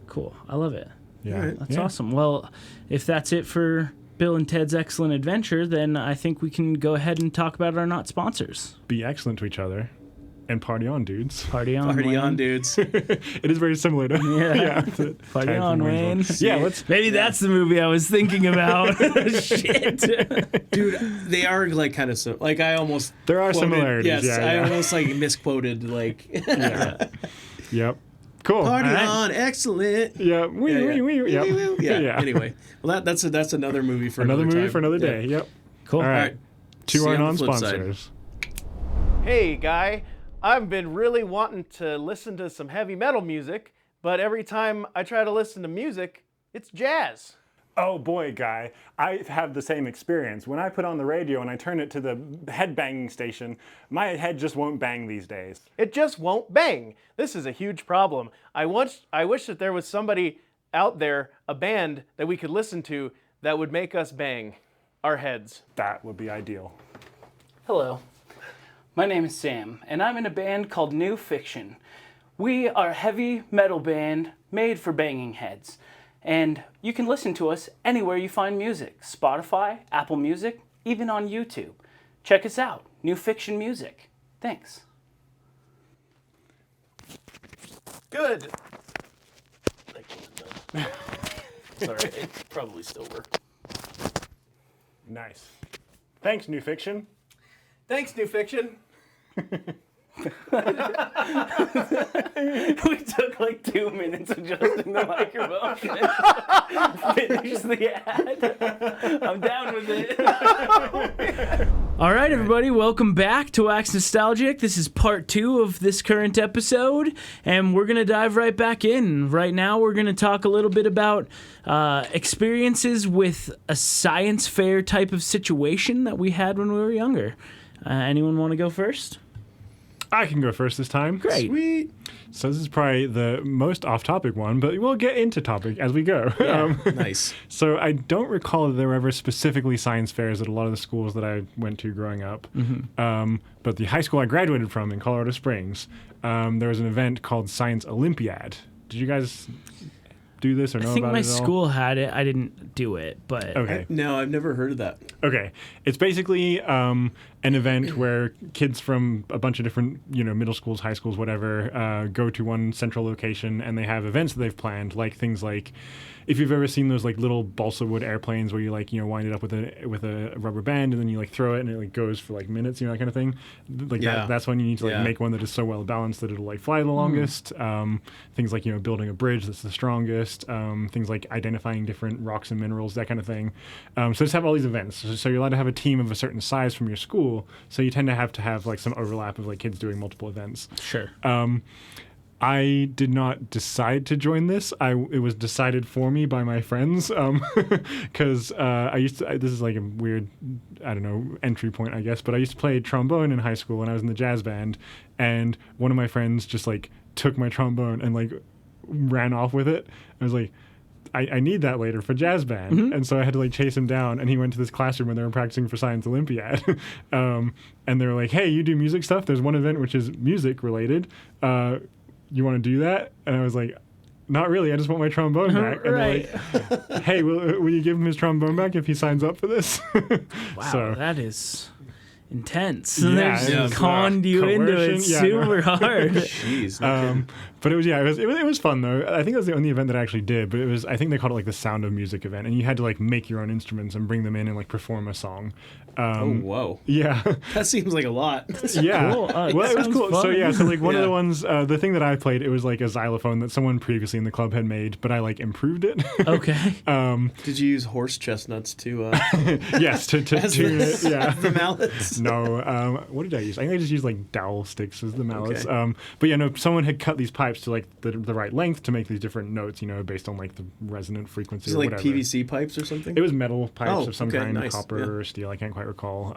Cool. I love it. Yeah. All right. That's awesome. Well, if that's it for Bill and Ted's Excellent Adventure, then I think we can go ahead and talk about our not sponsors. Be excellent to each other. And party on, dudes. Party on, Party Wayne. on, dudes. It is very similar to Yeah. Party Ted on, from Wayne's Wayne. World. Yeah, let's. Maybe that's the movie I was thinking about. Shit. Dude, they are like kind of so. Like I almost. There are quoted, similarities. Yes, yeah, I yeah. almost like misquoted like. Yep. Cool. Party All right. on, excellent. Yeah. Yep. Yeah. Anyway, well that's another movie for Another movie time. for another Yeah. day. Yep. Cool. All right. All right. To See our you on the flip side. non-sponsors. Hey, guy, I've been really wanting to listen to some heavy metal music, but every time I try to listen to music, it's jazz. Oh boy, Guy, I have the same experience. When I put on the radio and I turn it to the head banging station, my head just won't bang these days. It just won't bang. This is a huge problem. I wish that there was somebody out there, a band that we could listen to that would make us bang our heads. That would be ideal. Hello. My name is Sam, and I'm in a band called New Fiction. We are a heavy metal band made for banging heads. And you can listen to us anywhere you find music. Spotify, Apple Music, even on YouTube. Check us out. New Fiction Music. Thanks. Good. Sorry, it probably still work. Nice. Thanks, New Fiction. Thanks, New Fiction. We took like 2 minutes adjusting the microphone. Finish the ad. I'm down with it. All right, everybody, welcome back to Wax Nostalgic. This is part 2 of this current episode, and we're going to dive right back in. Right now, we're going to talk a little bit about experiences with a science fair type of situation that we had when we were younger. Anyone want to go first? I can go first this time. Great. Sweet. So this is probably the most off-topic one, but we'll get into topic as we go. Yeah. Nice. So I don't recall that there were ever specifically science fairs at a lot of the schools that I went to growing up. But the high school I graduated from in Colorado Springs, there was an event called Science Olympiad. Did you guys do this or know I think about my it at all? school had it. I didn't do it, but Okay. No, I've never heard of that. Okay. It's basically an event where kids from a bunch of different, middle schools, high schools, whatever, go to one central location and they have events that they've planned, like things like, if you've ever seen those like little balsa wood airplanes where you wind it up with a rubber band and then you throw it and it goes for minutes, that kind of thing. Yeah. That's when you need to Yeah. make one that is so well balanced that it'll fly the longest. Things like building a bridge that's the strongest. Things like identifying different rocks and minerals, that kind of thing. So just have all these events. So you're allowed to have a team of a certain size from your school. So you tend to have some overlap of kids doing multiple events. sure. I did not decide to join this. It was decided for me by my friends because I used to. This is like a weird, entry point, I guess. But I used to play trombone in high school when I was in the jazz band, and one of my friends just took my trombone and ran off with it. I was like, I need that later for jazz band. And so I had to chase him down, and he went to this classroom when they were practicing for Science Olympiad. And they were like, hey, you do music stuff? There's one event which is music related. You want to do that? And I was like, not really. I just want my trombone back. And Right. they're like, hey, will you give him his trombone back if he signs up for this? Wow, So, that is intense. Yeah, They're it just was, conned you into it coercion. Yeah, super no. hard. Jeez. No kidding. but it was fun though. I think it was the only event that I actually did, but I think they called it like the Sound of Music event, and you had to like make your own instruments and bring them in and like perform a song. Oh, whoa. Yeah. That seems like a lot. Yeah. Cool. Well, it was sounds cool. fun. So like one of Yeah. the ones, the thing that I played, it was like a xylophone that someone previously in the club had made, but I like improved it. Okay. Did you use horse chestnuts to Yes, to tune it. Yeah. the mallets? No, what did I use? I think I just used like dowel sticks as the mallets. Okay. But yeah, no, someone had cut these pipes to like the right length to make these different notes, based on like the resonant frequency Is it or like whatever. PVC pipes or something? It was metal pipes Oh, of some okay, kind, nice. copper Yeah. or steel. I can't quite recall.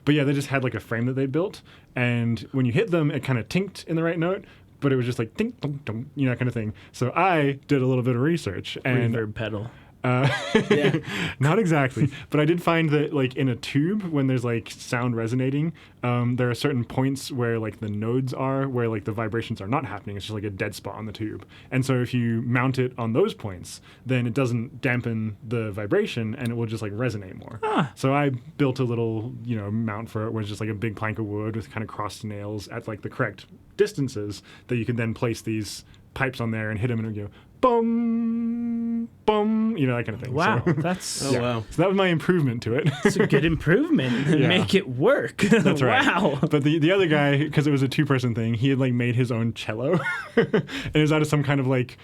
But yeah, they just had like a frame that they built, and when you hit them, it kind of tinked in the right note. But it was just like tink, dunk, dunk, kind of thing. So I did a little bit of research and Reverb pedal. Yeah. not exactly, but I did find that like in a tube, when there's like sound resonating, there are certain points where like the nodes are, where like the vibrations are not happening. It's just like a dead spot on the tube. And so if you mount it on those points, then it doesn't dampen the vibration and it will just like resonate more. So I built a little, mount for it, where it's just like a big plank of wood with kind of crossed nails at like the correct distances that you can then place these pipes on there and hit them and it would go boom, boom, that kind of thing. Wow, So, that's Oh, wow. so that was my improvement to it. that's a good improvement. Yeah. Make it work. That's right. Wow. But the other guy, because it was a 2-person thing, he had like made his own cello, and it was out of some kind of like,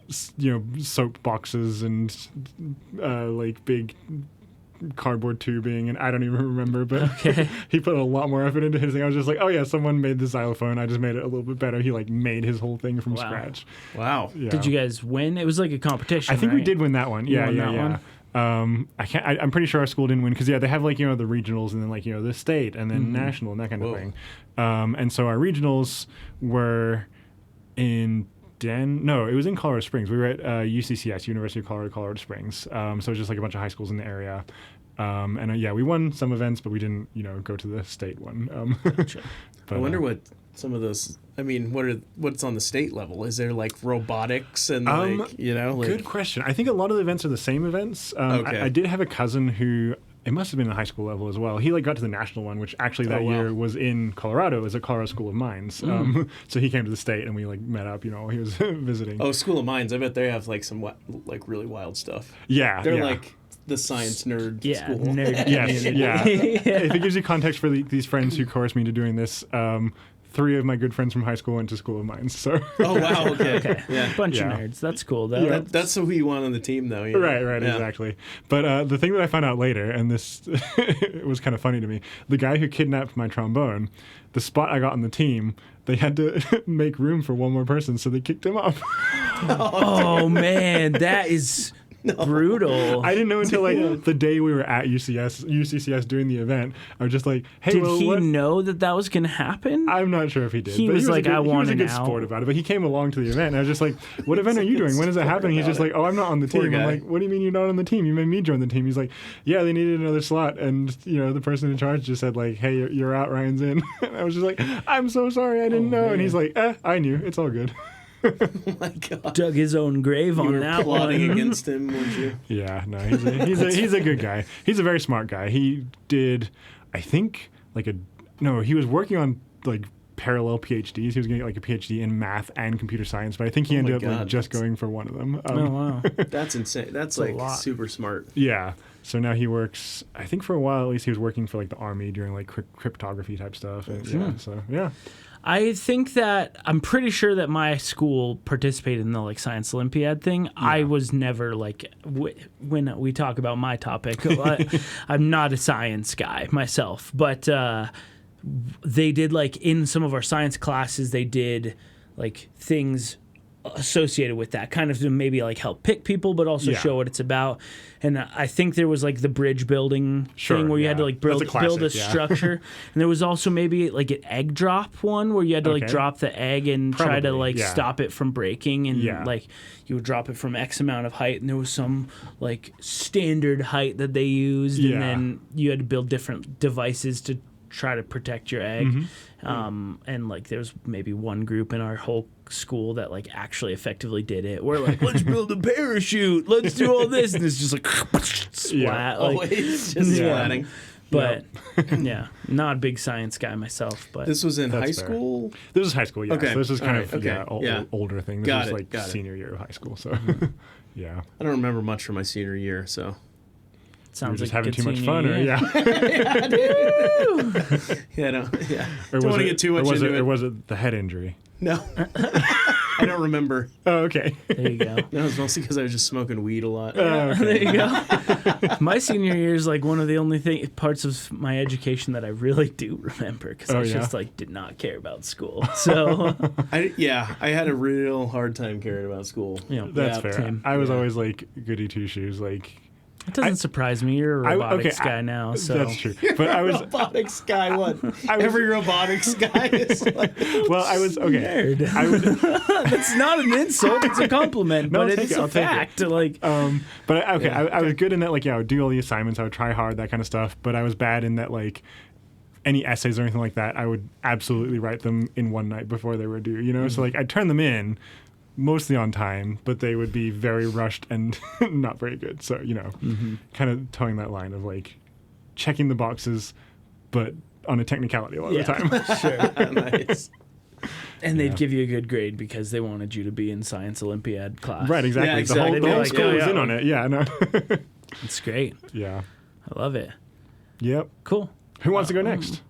soap boxes and like big cardboard tubing, and I don't even remember, but Okay. he put a lot more effort into his thing. I was just like, oh yeah, someone made the xylophone. I just made it a little bit better. He like made his whole thing from Wow. scratch. Wow. Yeah. Did you guys win? It was like a competition. I think we right? did win that one. You Yeah, won yeah, that yeah. one? I'm pretty sure our school didn't win because they have like the regionals and then like the state and then national and that kind of Whoa. thing. And so our regionals were in it was in Colorado Springs. We were at UCCS, University of Colorado Springs. So it was just like a bunch of high schools in the area. And we won some events, but we didn't go to the state one. Gotcha. But, I wonder what some of those. I mean, what's on the state level? Is there like robotics and like Good question. I think a lot of the events are the same events. Okay. I did have a cousin who, it must have been a high school level as well. He like got to the national one, which actually that Oh, wow. year was in Colorado. It was at Colorado School of Mines. So he came to the state and we like met up, while he was visiting. Oh, School of Mines. I bet they have like some like really wild stuff. Yeah. They're yeah. like the science nerd Yeah, school. nerd Yes, community. yeah. If it gives you context for these friends who coerced me into doing this, 3 of my good friends from high school went to School of Mines. So Oh wow. Okay. Okay. Yeah. Bunch Yeah. of nerds. That's cool though. That's who you want on the team, though. Right, Yeah. exactly. But the thing that I found out later, and this it was kind of funny to me, the guy who kidnapped my trombone, the spot I got on the team, they had to make room for one more person, so they kicked him off. Oh man, that is brutal. I didn't know until like the day we were at UCCS doing the event. I was just like, "Hey, Did well, he what?" know that was going to happen? I'm not sure if he did. He but was like, a good, "I he want was a an good out." sport about it, but he came along to the event, and I was just like, "What event are you doing? When is it happening?" He's just like, "Oh, I'm not on the Poor team." I'm guy. like, "What do you mean you're not on the team? You made me join the team." He's like, "Yeah, they needed another slot, and the person in charge just said like, hey, you're out, Ryan's in." And I was just like, "I'm so sorry, I didn't know." man. And he's like, I knew. It's all good. Oh my God. Dug his own grave You on were that plotting one. against him, weren't you? Yeah, no, he's a good guy. He's a very smart guy. He did, I think, he was working on like parallel PhDs. He was getting like a PhD in math and computer science, but I think he Oh my ended up like God, just that's- going for one of them. Oh wow. That's insane. That's a like lot. super smart. Yeah. So now he works, I think for a while at least he was working for like the army doing like cryptography type stuff. And, yeah. So yeah. I think that I'm pretty sure that my school participated in the like Science Olympiad thing. I was never like when we talk about my topic, I'm not a science guy myself, but they did like in some of our science classes they did like things associated with that kind of to maybe like help pick people but also Yeah. show what it's about. And I think there was like the bridge building Sure, thing where you had to yeah. like That's a build a classic, yeah. structure. And there was also maybe like an egg drop one where you had to like Okay. drop the egg and try to Probably, like yeah. stop it from breaking, and Yeah. like you would drop it from X amount of height, and there was some like standard height that they used, Yeah. and then you had to build different devices to try to protect your egg. And like there was maybe one group in our whole school that like actually effectively did it. We're like, let's build a parachute, let's do all this, and it's just like splat. Like, Always just splatting. But yeah, not a big science guy myself. But This was in high fair. school? This was high school, yeah. Okay. So this was kind of Alright, okay. Yeah. older thing. This Got was it, like got it. senior year of high school. So yeah. I don't remember much from my senior year, so. sounds Just like having good too much senior fun, or year. Yeah, no, yeah. Or Don't was want to it- get too or much was into it. it. Or was it the head injury? No. I don't remember. Oh, okay. There you go. No, it was mostly because I was just smoking weed a lot. There you go. My senior year is like one of the only parts of my education that I really do remember because I just like did not care about school. So I had a real hard time caring about school. That's fair. same. I was always like goody two shoes. Like it doesn't surprise me. You're a robotics guy now, so that's true. But I was Robotics guy, what? Every robotics guy is like. well. I was okay. Nerd. I was. That's not an insult; it's a compliment. No, but I'll take it's it, a I'll take it. fact. Like, But I was good in that. Like, I would do all the assignments. I would try hard, that kind of stuff. But I was bad in that. Like, any essays or anything like that, I would absolutely write them in one night before they were due. You know, so like I'd turn them in mostly on time, but they would be very rushed and not very good. So kind of towing that line of like checking the boxes, but on a technicality a lot of the time. sure. Nice. And they'd give you a good grade because they wanted you to be in Science Olympiad class. Right, exactly. Yeah, The exactly. whole Like, school was yeah. in on it. Yeah, no. It's great. Yeah. I love it. Yep. Cool. Who wants to go next?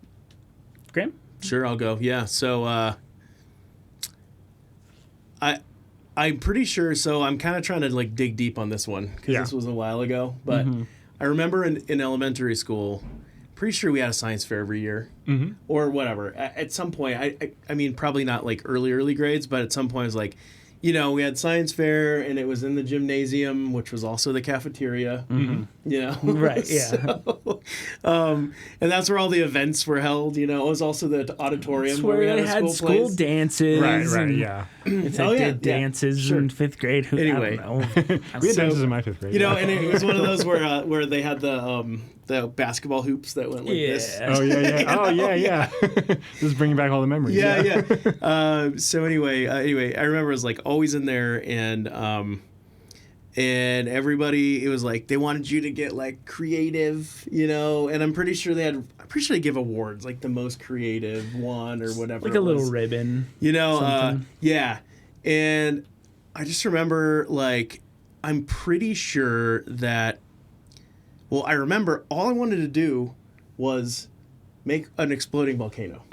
Graham? Sure, I'll go. Yeah, so I'm pretty sure. So I'm kind of trying to like dig deep on this one because Yeah. this was a while ago. But I remember in elementary school, pretty sure we had a science fair every year, or whatever. At some point, I mean, probably not like early grades, but at some point, it was like, we had science fair, and it was in the gymnasium, which was also the cafeteria. Right, yeah. So, and that's where all the events were held. It was also the auditorium It's where where we had they a had school school plays. dances. Right, and yeah. If Oh, they yeah, did yeah. dances Sure. in fifth grade. Anyway. I don't know. We had So- dances in my fifth grade. and it was one of those where they had the basketball hoops that went like this. Yeah. Oh, yeah. Oh, yeah. Just bringing back all the memories. Yeah. So anyway, I remember it was like always in there, and everybody, it was like they wanted you to get like creative, and I'm pretty sure they give awards like the most creative one or whatever. Like it a little was. ribbon. Yeah. something. And I just remember like I'm pretty sure that. Well, I remember all I wanted to do was make an exploding volcano.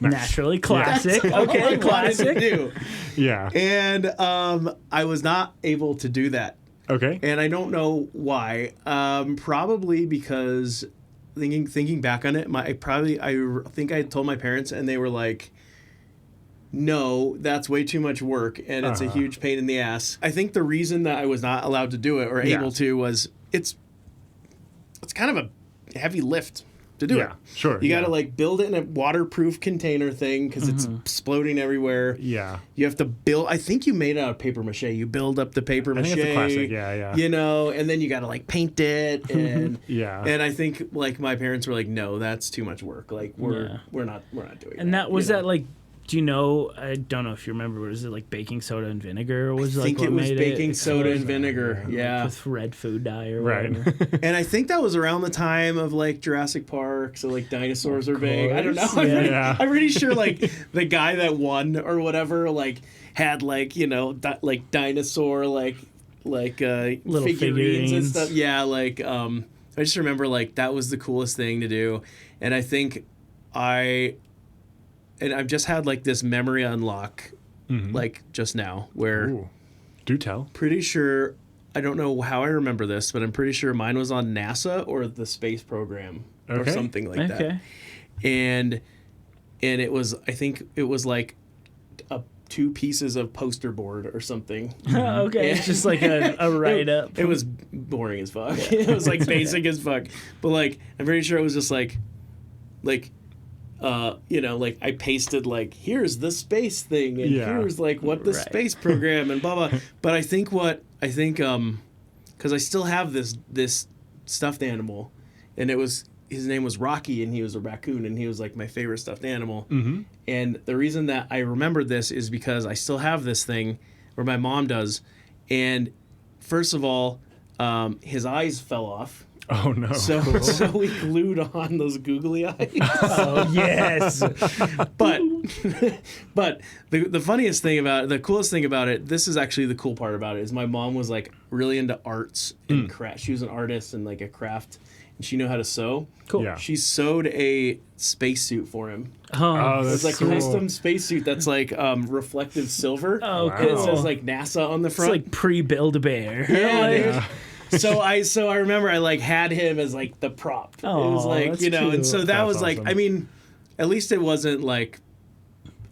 Naturally. Classic. That's all I Okay, wanted to classic. do. Yeah. And I was not able to do that. Okay. And I don't know why. Probably because thinking back on it, I think I told my parents, and they were like, "No, that's way too much work, and it's a huge pain in the ass." I think the reason that I was not allowed to do it or able to was it's kind of a heavy lift to do it. Yeah, sure. You got to like build it in a waterproof container thing because it's exploding everywhere. Yeah. You have to build. I think you made it out of paper mache. You build up the paper mache. I think it's a classic. Yeah. And then you got to like paint it and Yeah. And I think like my parents were like, "No, that's too much work. Like we're not doing." And that was you know? that like. Do you know? I don't know if you remember. Was it like baking soda and vinegar? Or was I think like it what was made baking it soda and explode? vinegar. Yeah. With red food dye or Right. whatever. And I think that was around the time of like Jurassic Park, so like dinosaurs are big. I don't know. course, yeah. I'm pretty sure like the guy that won or whatever like had like like dinosaur like Little figurines and figurines. stuff. Yeah, like I just remember like that was the coolest thing to do, and I think I've just had like this memory unlock like just now where. Ooh. Do tell. Pretty sure, I don't know how I remember this, but I'm pretty sure mine was on NASA or the space program or Okay. something like that. Okay. And it was, I think it was like 2 pieces of poster board or something. Okay. It's just like a write up. It was boring as fuck. It was like basic as fuck. But like, I'm pretty sure it was just like like I pasted like here's the space thing and here's like what the space program and blah blah. But I think because I still have this stuffed animal, and it was his name was Rocky, and he was a raccoon, and he was like my favorite stuffed animal. And the reason that I remembered this is because I still have this thing, or my mom does. And first of all, his eyes fell off. Oh no. So we glued on those googly eyes. Oh yes. But the funniest thing about it, the coolest thing about it, this is actually the cool part about it, is my mom was like really into arts and craft. She was an artist and like a craft, and she knew how to sew. Cool. Yeah. She sewed a spacesuit for him. Oh, that's It's like cool. a custom spacesuit that's like reflective silver. Oh, Wow. It cool. says like NASA on the It's front. like pre-Build-A-Bear. Yeah, Like, dude. So I remember I like had him as like the prop. It was Aw, like, that's you know, and cute. so that That's was like, awesome. I mean, at least it wasn't like,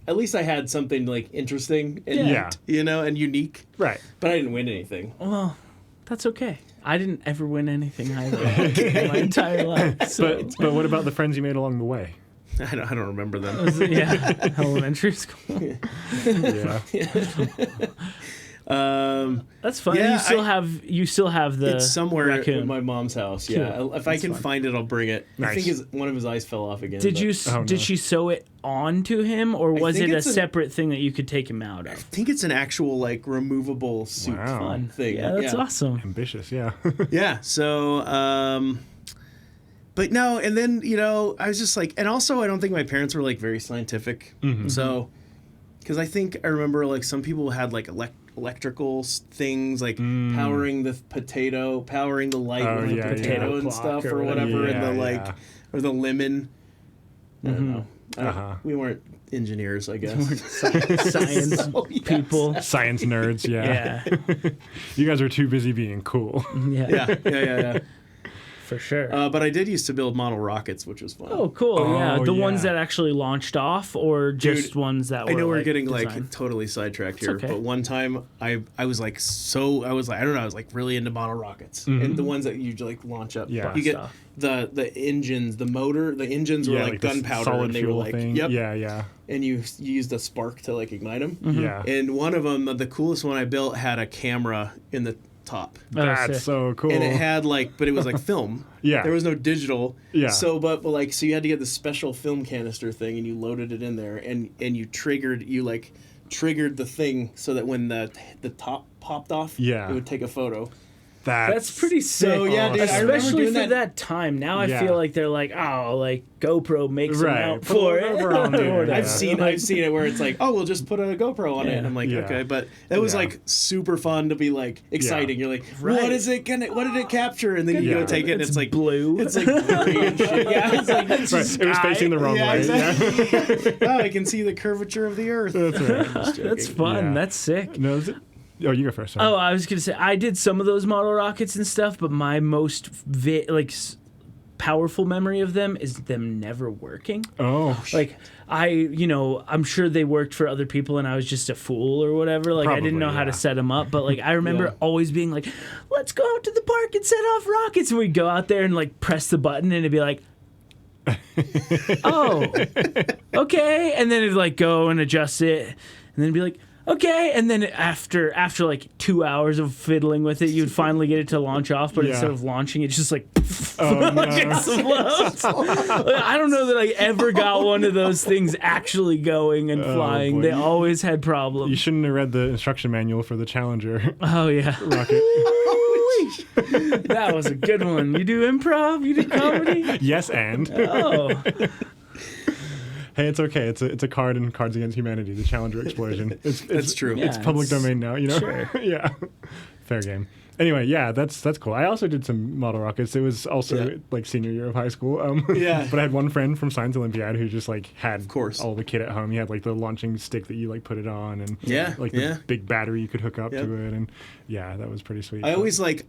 at least I had something like interesting and Yeah. you know, and unique. Right. But I didn't win anything. Well, that's okay. I didn't ever win anything either in my entire life. So. But what about the friends you made along the way? I don't remember them. Yeah, elementary school. Yeah. That's fun. Yeah, you still have the It's somewhere raccoon. at my mom's house. Yeah, Cool. if I That's can fun. find it, I'll bring it. I Nice. think one of his eyes fell off again. Did but you? Oh, no. Did she sew it onto him, or was think it a it's a- separate thing that you could take him out I of? think it's an actual like removable suit Wow. Fun thing. Yeah, that's awesome. Ambitious, yeah. Yeah. So, but no, and then you know, I was just like, and also I don't think my parents were like very scientific. So, because I think I remember like some people had like electrical things like powering the potato, powering the light Oh, with the yeah, potato yeah. and Clock stuff or or whatever, and Yeah, the like, yeah. or the lemon. I don't know. Uh-huh. We weren't engineers, I guess. Science So, yes. people. Science nerds, yeah. Yeah, You guys were too busy being cool. Yeah. for sure. But I did used to build model rockets, which was fun. Oh, cool. Yeah, Oh, the ones yeah. that actually launched off, or just Dude, ones that were. I know we're like, getting designed? like totally sidetracked here, okay. but one time I was like I was like I don't know, I was like really into model rockets and the ones that you like launch up. Yeah. You get Stuff. the engines, the motor, the engines were like the gunpowder, solid and they were fuel like thing. yep, Yeah. and you used a spark to like ignite them. Yeah. And one of them, the coolest one I built, had a camera in the top. Oh, That's sick. so cool. And it had like, but it was like film. Yeah. There was no digital. Yeah. So, but like, so you had to get the special film canister thing, and you loaded it in there, and you triggered the thing so that when the top popped off, Yeah. it would take a photo. That's pretty sick. So, yeah, dude, I remember especially doing for that. that time. Now I Yeah. feel like they're like, oh, like GoPro makes them Right. out Put a for it. GoPro on there. Or whatever. I've seen it where it's like, oh, we'll just put a GoPro on it, and I'm like, Yeah. okay, but that was Yeah. like super fun to be like exciting. You're like, Right. what did it capture? And then you go Yeah. take it, and it's like blue. It's like blurry and shit. Yeah, it's like Right. It was facing the wrong yeah, way. exactly. Oh, I can see the curvature of the Earth. That's right. That's fun. Yeah. That's sick. No, is it? Oh, you go first. Sorry. Oh, I was gonna say I did some of those model rockets and stuff, but my most powerful memory of them is them never working. Oh, Like I'm sure they worked for other people, and I was just a fool or whatever. Like I didn't know Probably, how to yeah. set them up, but like I remember Yeah. always being like, "Let's go out to the park and set off rockets," and we'd go out there and like press the button, and it'd be like. Oh, okay, and then it'd like go and adjust it, and then it'd be like, okay, and then after like 2 hours of fiddling with it, you'd finally get it to launch off, but Yeah. instead of launching, it's just like oh no. explodes. I don't know that I ever got one of those things actually going and flying. boy. They always had problems. You shouldn't have read the instruction manual for the Challenger Oh yeah, rocket. that was a good one. You do improv? You do comedy? Yes, and Oh, hey, it's okay. It's a card in Cards Against Humanity, the Challenger explosion. It's true. Yeah. It's public it's- domain now. You know. sure. Yeah. Fair game. Anyway, yeah, that's cool. I also did some model rockets. It was also Yeah. like senior year of high school. Yeah. But I had one friend from Science Olympiad who just like had Of course. all the kit at home. He had like the launching stick that you like put it on, and Yeah, like yeah. the big battery you could hook up Yep. to it, and yeah, that was pretty sweet. I always like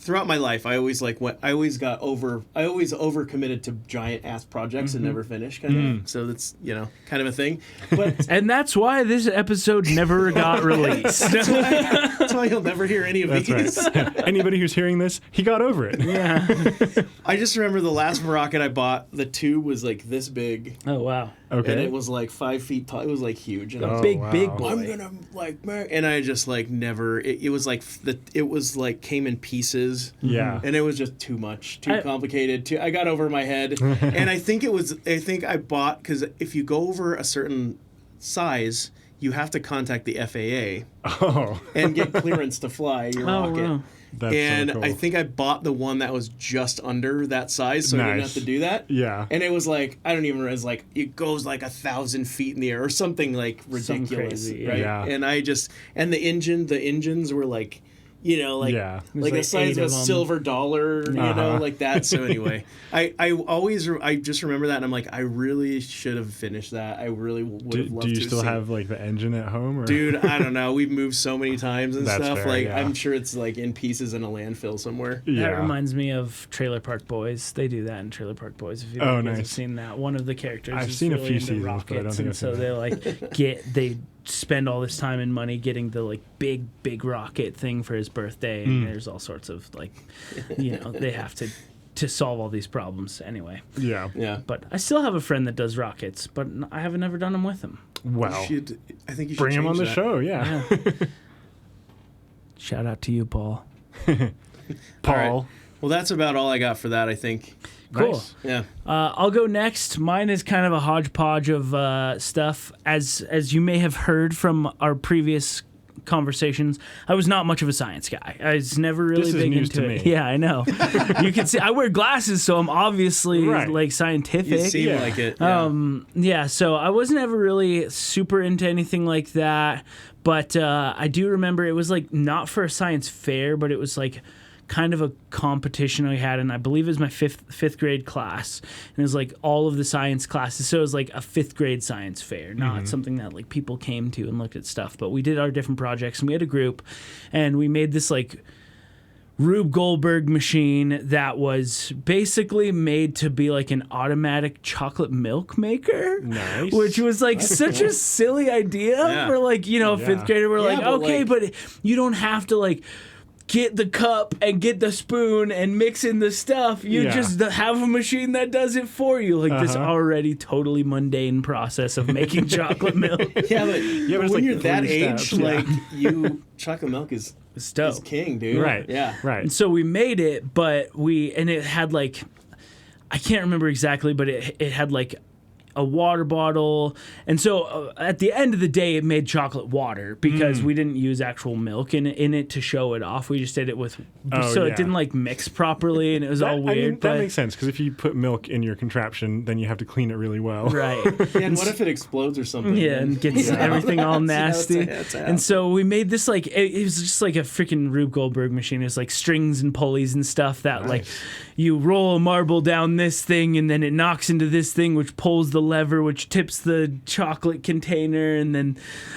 throughout my life, I always overcommitted to giant ass projects and never finished kind of. So that's kind of a thing. But and that's why this episode never got released. that's why you'll never hear any of That's these. right. Anybody who's hearing this, he got over it. Yeah. I just remember the last rocket I bought. The tube was like this big, Oh wow. Okay. And it was like 5 feet tall. It was like huge. And I was Big, wow. big boy. I'm gonna like, and I just like never. It was like it was like came in pieces. Yeah. And it was just too much, too complicated. I got over my head, and I think I bought, because if you go over a certain size, you have to contact the FAA Oh. and get clearance to fly your rocket. Wow. That's And so cool. I think I bought the one that was just under that size, so I didn't Nice. have to do that. Yeah. And it was like, I don't even realize, like, it goes like 1,000 feet in the air or something like ridiculous, crazy, right? yeah. And the engines were like, like Yeah. like the like size 8 of a of 'em. silver dollar, Uh-huh. like that. So anyway, I just remember that, and I'm like, I really should have finished that. I really would have loved Do you to. still see. have like the engine at home? Or? Dude, I don't know. We've moved so many times and That's stuff. fair, Like, yeah. I'm sure it's like in pieces in a landfill somewhere. That Yeah. reminds me of Trailer Park Boys. They do that in Trailer Park Boys. If you Oh, guys have nice. seen that, one of the characters I've is seen a really few into seasons, but I rockets, don't think and I've so seen they like they spend all this time and money getting the like big rocket thing for his birthday, and there's all sorts of like, they have to solve all these problems anyway. Yeah. Yeah. But I still have a friend that does rockets, but I haven't ever done them with him. Well, I think you should bring him on change the that. show. Yeah. Shout out to you, Paul. Paul. All right. Well, that's about all I got for that, I think. Cool. Nice. Yeah. I'll go next. Mine is kind of a hodgepodge of stuff. As you may have heard from our previous conversations, I was not much of a science guy. I was never really This is big news into to it. me. Yeah, I know. You can see I wear glasses, so I'm obviously Right. like scientific. You seem Yeah. like it. Yeah. Yeah, so I wasn't ever really super into anything like that, but I do remember it was like not for a science fair, but it was like kind of a competition I had, and I believe it was my fifth grade class, and it was like all of the science classes, so it was like a fifth grade science fair, not something that like people came to and looked at stuff, but we did our different projects, and we had a group, and we made this like Rube Goldberg machine that was basically made to be like an automatic chocolate milk maker. Nice. Which was like such a silly idea Yeah. for like, a Yeah. fifth grader. We're Yeah, like, but, okay, like- but you don't have to like get the cup and get the spoon and mix in the stuff. You Yeah. just have a machine that does it for you. Like this already totally mundane process of making chocolate milk. Yeah, but, but it's when like you're that 3 age, steps, yeah. like chocolate milk is It's dope. is king, dude. Right. Yeah. Right. And so we made it, but it had like, I can't remember exactly, but it had like a water bottle. And so at the end of the day, it made chocolate water because we didn't use actual milk in it to show it off. We just did it with, so yeah. it didn't like mix properly, and it was all weird. that but makes sense, because if you put milk in your contraption, then you have to clean it really well. right. Yeah, and what if it explodes or something? Yeah, and gets everything all nasty. That's how And so we made this like it was just like a freaking Rube Goldberg machine. It was like strings and pulleys and stuff that like you roll a marble down this thing, and then it knocks into this thing, which pulls the lever, which tips the chocolate container, and then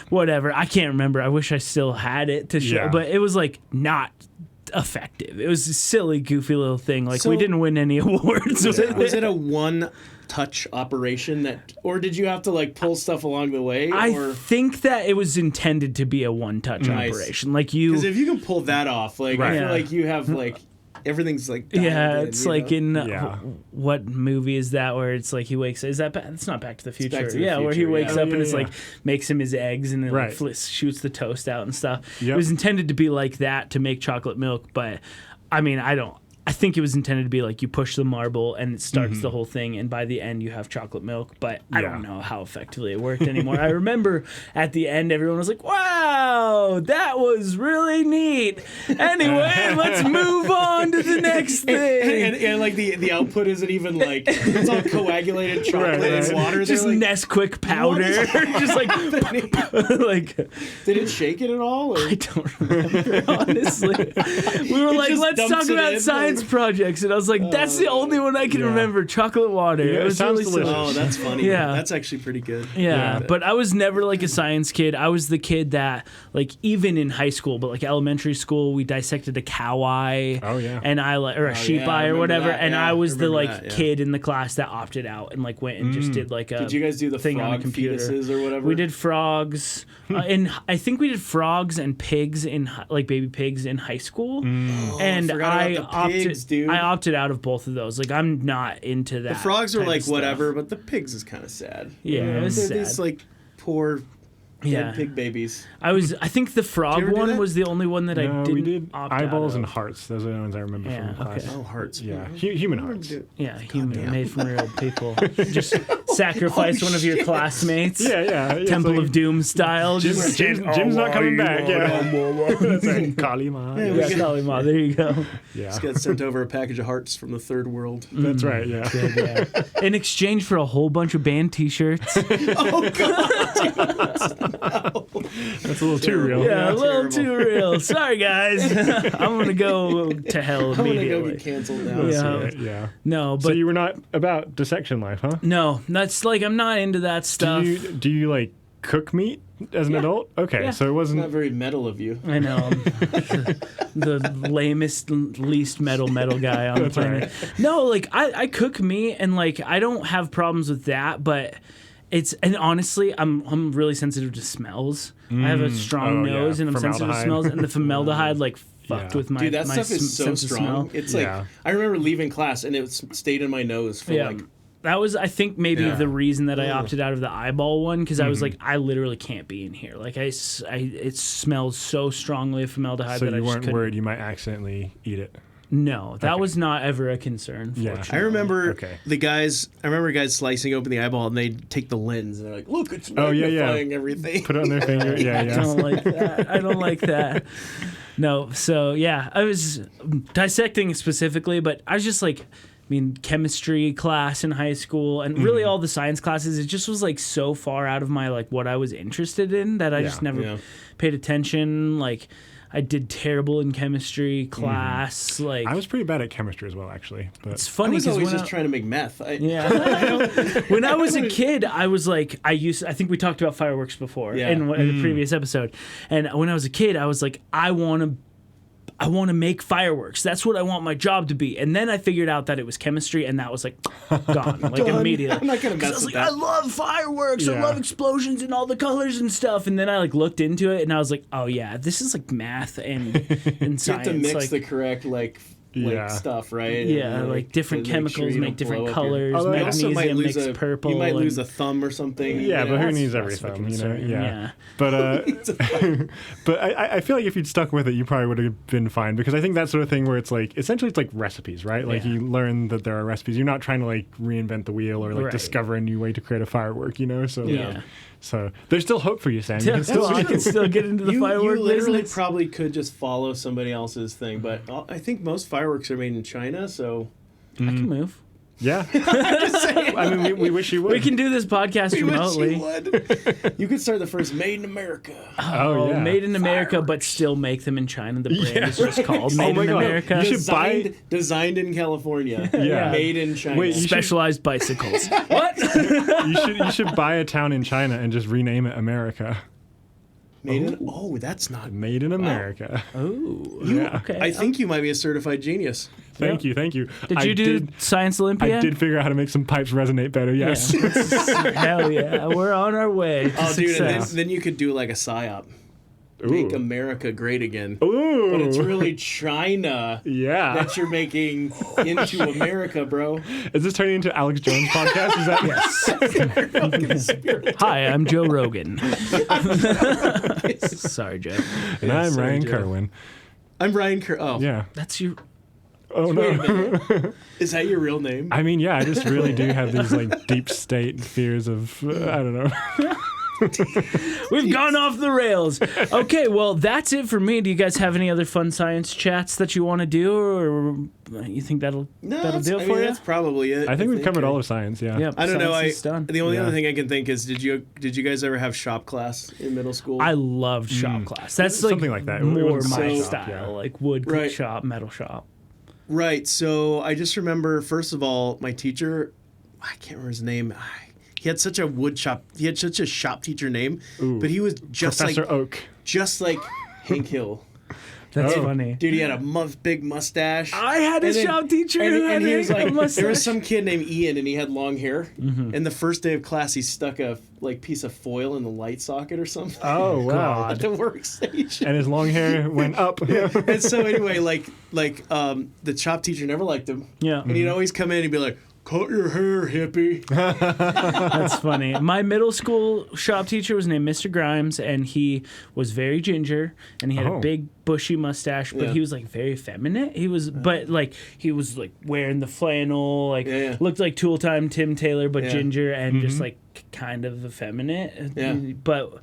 whatever. I can't remember. I wish I still had it to show, Yeah. but it was like not effective. It was a silly, goofy little thing. Like we So- didn't win any awards. Was it a one-touch operation or did you have to like pull stuff along the way? I think that it was intended to be a one-touch Nice. operation. Like you, Because if you can pull that off, like I feel Yeah. like you have like everything's like dialed yeah, in, it's you like know? in Yeah. what movie is that where it's like he wakes? Is that it's not Back to the Future? Back to the yeah, where he Future, wakes yeah. up Oh, and it's yeah, like makes him his eggs and then Right. like shoots the toast out and stuff. Yep. It was intended to be like that to make chocolate milk, but I mean I think it was intended to be like you push the marble and it starts the whole thing, and by the end you have chocolate milk. But I don't Yeah. know how effectively it worked anymore. I remember at the end everyone was like, "Wow, that was really neat." Anyway, let's move on to the next thing. and like the output isn't even like it's all coagulated chocolate Right, and right. water. Just They're like, Nesquik powder, just like like did it shake it at all? Or? I don't remember honestly. We were like, just let's dumps talk it about in, science projects, and I was like, that's the only one I can Yeah. remember. Chocolate water. Yeah, it it was sounds really silly. delicious. Oh, that's funny. Yeah. That's actually pretty good. Yeah, but I was never like a science kid. I was the kid that, like, even in high school, but like elementary school, we dissected a cow eye. Oh, yeah. And or a sheep yeah, I eye or remember whatever. that, And yeah, I was I the remember like that, yeah. kid in the class that opted out and like went and just did like a. Did you guys do the thing on frog the computer. fetuses or whatever? We did frogs, and I think we did frogs and pigs like baby pigs in high school, and forgot I about the opted pigs, dude. I opted out of both of those. Like, I'm not into that. The frogs were type of like stuff. whatever, but the pigs is kind of sad. Yeah, it was They're sad. these like poor Yeah. dead pig babies. I think the frog ever do one that? was the only one that I No, didn't we did opt eyeballs out and of. hearts. Those are the ones I remember Yeah, from class. okay. Oh, hearts. Yeah, human hearts. Yeah, human made from real people. Just sacrifice one of your classmates. Yeah. It's Temple like, of Doom style. Jim's not coming back. Yeah. That's like Kali Ma. Yeah, Kali Ma, there you go. Yeah, Just got sent over a package of hearts from the third world. that's right. Yeah. Good, yeah. In exchange for a whole bunch of band T-shirts. Oh God! That's a little too real. Yeah, a little terrible. too real. Sorry, guys. I'm gonna go to hell I'm gonna go immediately. get canceled now. Yeah. Yeah. No, So but you were not about dissection life, huh? no, that's like I'm not into that stuff. Do you like cook meat as an adult? Okay, Yeah. so it Not wasn't. very metal of you. I know. I'm the lamest, least metal guy on the That's planet. No, like I cook meat and like I don't have problems with that, but and honestly, I'm really sensitive to smells. I have a strong Oh, yeah. nose and I'm sensitive to Formaldehyde. smells, and the formaldehyde like fucked Yeah. with my Dude, that my stuff is so sense of strong. smell. It's like Yeah. I remember leaving class and it stayed in my nose for Yeah. like. That was, I think, maybe Yeah. the reason that I opted out of the eyeball one, because I was Mm-hmm. like, I literally can't be in here. Like, it smells so strongly of formaldehyde So that I you just weren't couldn't. worried you might accidentally eat it. No, that Okay. was not ever a concern. Yeah. Fortunately. I remember Okay. I remember guys slicing open the eyeball and they'd take the lens and they're like, "Look, it's Oh, yeah, yeah. magnifying everything." Put it on their finger. Yeah, I yeah. don't like that. I don't like that. No, so yeah, I was dissecting specifically, but I was just like, chemistry class in high school and really all the science classes, it just was like so far out of my like what I was interested in that I just never Yeah. paid attention. Like I did terrible in chemistry class. Like I was pretty bad at chemistry as well, actually. But it's I funny was because always when just trying to make meth. yeah. When I was a kid, I was like, I think we talked about fireworks before Yeah. in the previous episode. And when I was a kid, I was like, I want to make fireworks. That's what I want my job to be. And then I figured out that it was chemistry, and that was like gone, like immediately. I'm not gonna 'Cause I mess was with like, that. I love fireworks. I Yeah. love explosions and all the colors and stuff. And then I like looked into it, and I was like, oh yeah, this is like math and science. You have to mix like, the correct Yeah. stuff, right? yeah, And, like different to make chemicals sure you make don't different blow up your- colors. Although you also Magnesium might lose makes a purple. You might lose and- a thumb or something. yeah, but who that's- needs that's a everything? You know? concern, yeah. But but I feel like if you'd stuck with it, you probably would have been fine, because I think that sort of thing where it's like essentially it's like recipes, right? Like Yeah. you learn that there are recipes. You're not trying to like reinvent the wheel or like Right. discover a new way to create a firework, you know? So Yeah. so there's still hope for you, Sam. You Yeah, can still I can still get into the You firework literally business. probably could just follow somebody else's thing, but I think most fireworks are made in China, so I can move. Yeah. I mean, we wish you would. We can do this podcast remotely. You could start the first Made in America. Oh, yeah. Made in America, but still make them in China. The brand is just called Made my in God. America. You should buy- Designed in California. Yeah. Made in China. Wait, you should- Specialized bicycles. What? you should buy a town in China and just rename it America. Made in. Oh, that's not. Made in America. Oh, Yeah. okay. I think you might be a certified genius. Thank you. Did I you do Science Olympiad? I did figure out how to make some pipes resonate better. Yeah. Yes. Hell yeah, we're on our way to Oh, dude, and success. then you could do like a psyop. Ooh. Make America great again. Ooh. But it's really China Yeah. that you're making into America, bro. Is this turning into Alex Jones' podcast? Is that Yes. Hi, I'm Joe Rogan. Sorry, Joe. And I'm sorry, Ryan Joe. Kerwin. I'm Ryan Kerr. Oh, Yeah. That's your. Oh wait a no. minute. Is that your real name? I mean, yeah. I just really do have these like deep state fears of I don't know. We've gone off the rails. Okay, well, that's it for me. Do you guys have any other fun science chats that you want to do, or you think that'll do it for you? That's probably it. I think we've covered all of science. Yeah. Yep, I don't know. science is done. The only Yeah. other thing I can think is, did you guys ever have shop class in middle school? I loved shop class. That's like Something like that. It more wasn't my so- style, yeah. like wood Right. shop, metal shop. Right. So I just remember, first of all, my teacher, I can't remember his name. He had such a shop teacher name, Ooh. but he was just Professor like Oak. just like Hank Hill. That's funny. Dude, he had a big mustache. I had a shop teacher and he was like, there was mustache. some kid named Ian, and he had long hair. And the first day of class, he stuck a piece of foil in the light socket or something. Oh, wow. At the workstation. And his long hair went up. And so anyway, the shop teacher never liked him. Yeah. And he'd always come in and be like, "Cut your hair, hippie." That's funny. My middle school shop teacher was named Mr. Grimes, and he was very ginger, and he had a big bushy mustache, but he was like very effeminate. He was, he was like wearing the flannel, looked like Tool Time Tim Taylor, but ginger and just like kind of effeminate. Yeah. But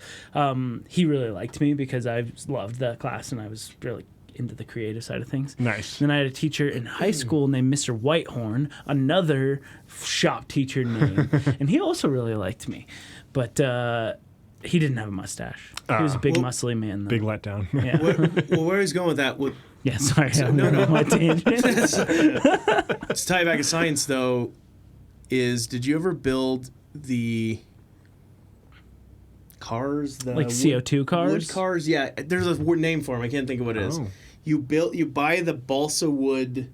he really liked me because I loved that class, and I was really into the creative side of things. Nice. Then I had a teacher in high school named Mr. Whitehorn, another shop teacher name, and he also really liked me, but he didn't have a mustache. He was a big, muscly man, though. Big letdown. Yeah. Well, where he's going with that? Yeah, sorry. No. My tangent. To tie back to science, though, did you ever build the cars? Like CO2 cars? Wood cars? Yeah, there's a name for them. I can't think of what it is. You buy the balsa wood,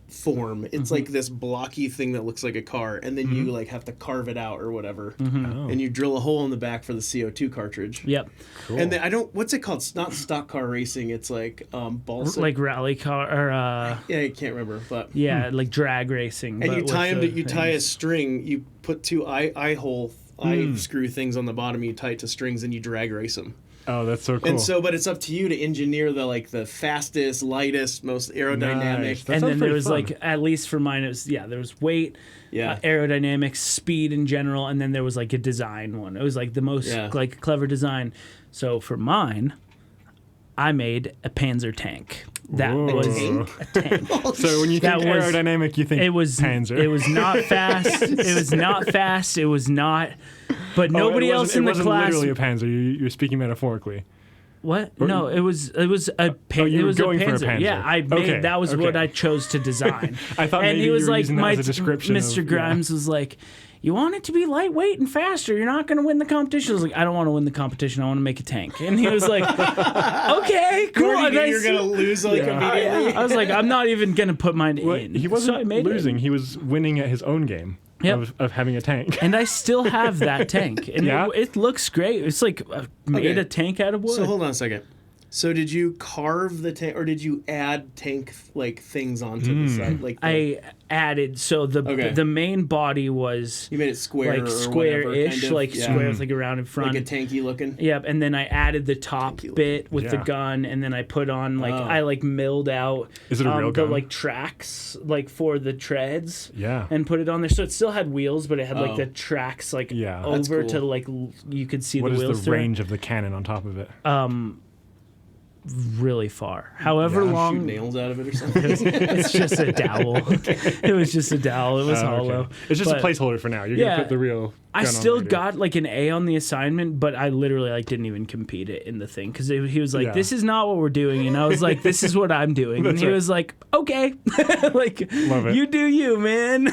form. It's like this blocky thing that looks like a car, and then you have to carve it out or whatever, and you drill a hole in the back for the CO2 cartridge. Yep. Cool. And then what's it called? It's not stock car racing. It's balsa. Like rally car or yeah, I can't remember, but like drag racing. And but you tie them. with You tie a string. You put two eye screw things on the bottom. You tie it to strings, and you drag race them. Oh, that's so cool. And so, but it's up to you to engineer the fastest, lightest, most aerodynamic. Nice. That and sounds then there pretty was fun. at least for mine, it was there was weight, Yeah. aerodynamics, speed in general, and then there was a design one. It was the most clever design. So for mine, I made a Panzer tank. That Whoa. was a tank. So when you think aerodynamic, you think it was Panzer. It was not fast. It was not fast. It was not. But nobody else in the class. It wasn't literally a Panzer. You're speaking metaphorically. What? No, it was a you were going for a Panzer. Yeah, I made that was what I chose to design. I thought and maybe he was you were like, using that as a description. Mr. Grimes was like, "You want it to be lightweight and faster. You're not going to win the competition." I was like, "I don't want to win the competition. I want to make a tank." And he was like, "Okay, cool." And you're gonna lose immediately. I was like, "I'm not even going to put mine in." He wasn't losing. He was winning at his own game. Yep. Of having a tank. And I still have that tank. And it looks great. It's made a tank out of wood. So hold on a second. So did you carve the tank, or did you add tank things onto the side? I added the main body was you made it square, or square-ish, whatever, kind of. square with a rounded front, like a tanky looking. Yep, and then I added the top bit with the gun, and then I put on I milled out. Is it a real gun? The tracks for the treads. Yeah. And put it on there, so it still had wheels, but it had the tracks over cool. to you could see what the wheels. What is the range of the cannon on top of it? Really far. However long. Shoot nails out of it or something. It's just a dowel. It was just a dowel. It was hollow. Okay. It's just a placeholder for now. You're gonna put the real. I still got an A on the assignment, but I literally didn't even compete it in the thing because he was like, "This is not what we're doing," and I was like, "This is what I'm doing," and he was like, "Okay, love it. You do you, man."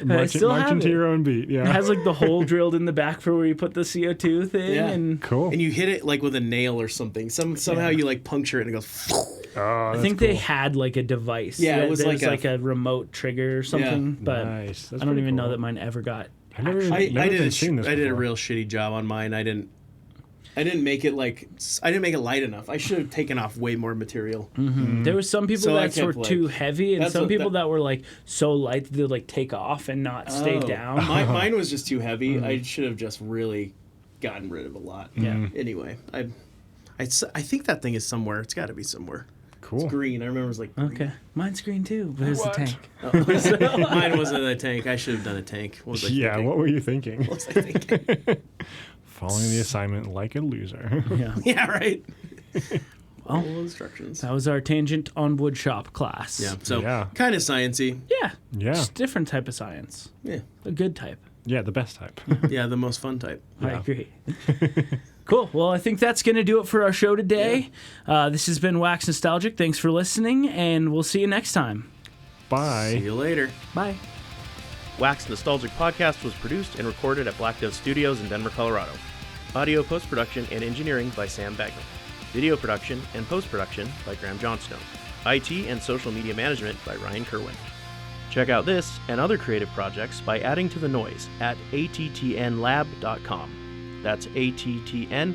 March into your own beat. Yeah, it has the hole drilled in the back for where you put the CO2 thing. Yeah. And cool. And you hit it with a nail or something. Somehow you puncture it and it goes. Oh, I think they had a device. Yeah, it was like a remote trigger or something. But nice. I don't even know that mine ever got. I did a real shitty job on mine. I didn't make it I didn't make it light enough. I should have taken off way more material. Mm-hmm. There were some people that were too heavy, and some people that were so light that they'd take off and not stay down. Mine was just too heavy. I should have just really gotten rid of a lot. Yeah. Anyway, I think that thing is somewhere. It's got to be somewhere. Cool. It's green. I remember it was green. Okay, mine's green too, but there's a tank. Mine wasn't a tank. I should have done a tank. What was I thinking? What were you thinking? What was I thinking? Following the assignment like a loser. Yeah. Yeah, right. Well, instructions. That was our tangent on woodshop class. Yeah. So kind of sciencey. Yeah. Yeah. Just different type of science. Yeah. A good type. Yeah, the best type. Yeah, the most fun type. I agree. Cool. Well, I think that's going to do it for our show today. This has been Wax Nostalgic. Thanks for listening, and we'll see you next time. Bye. See you later. Bye. Wax Nostalgic Podcast was produced and recorded at Black Dove Studios in Denver, Colorado. Audio post-production and engineering by Sam Bagnall. Video production and post-production by Graham Johnstone. IT and social media management by Ryan Kerwin. Check out this and other creative projects by adding to the noise at attnlab.com. That's attnlab.com.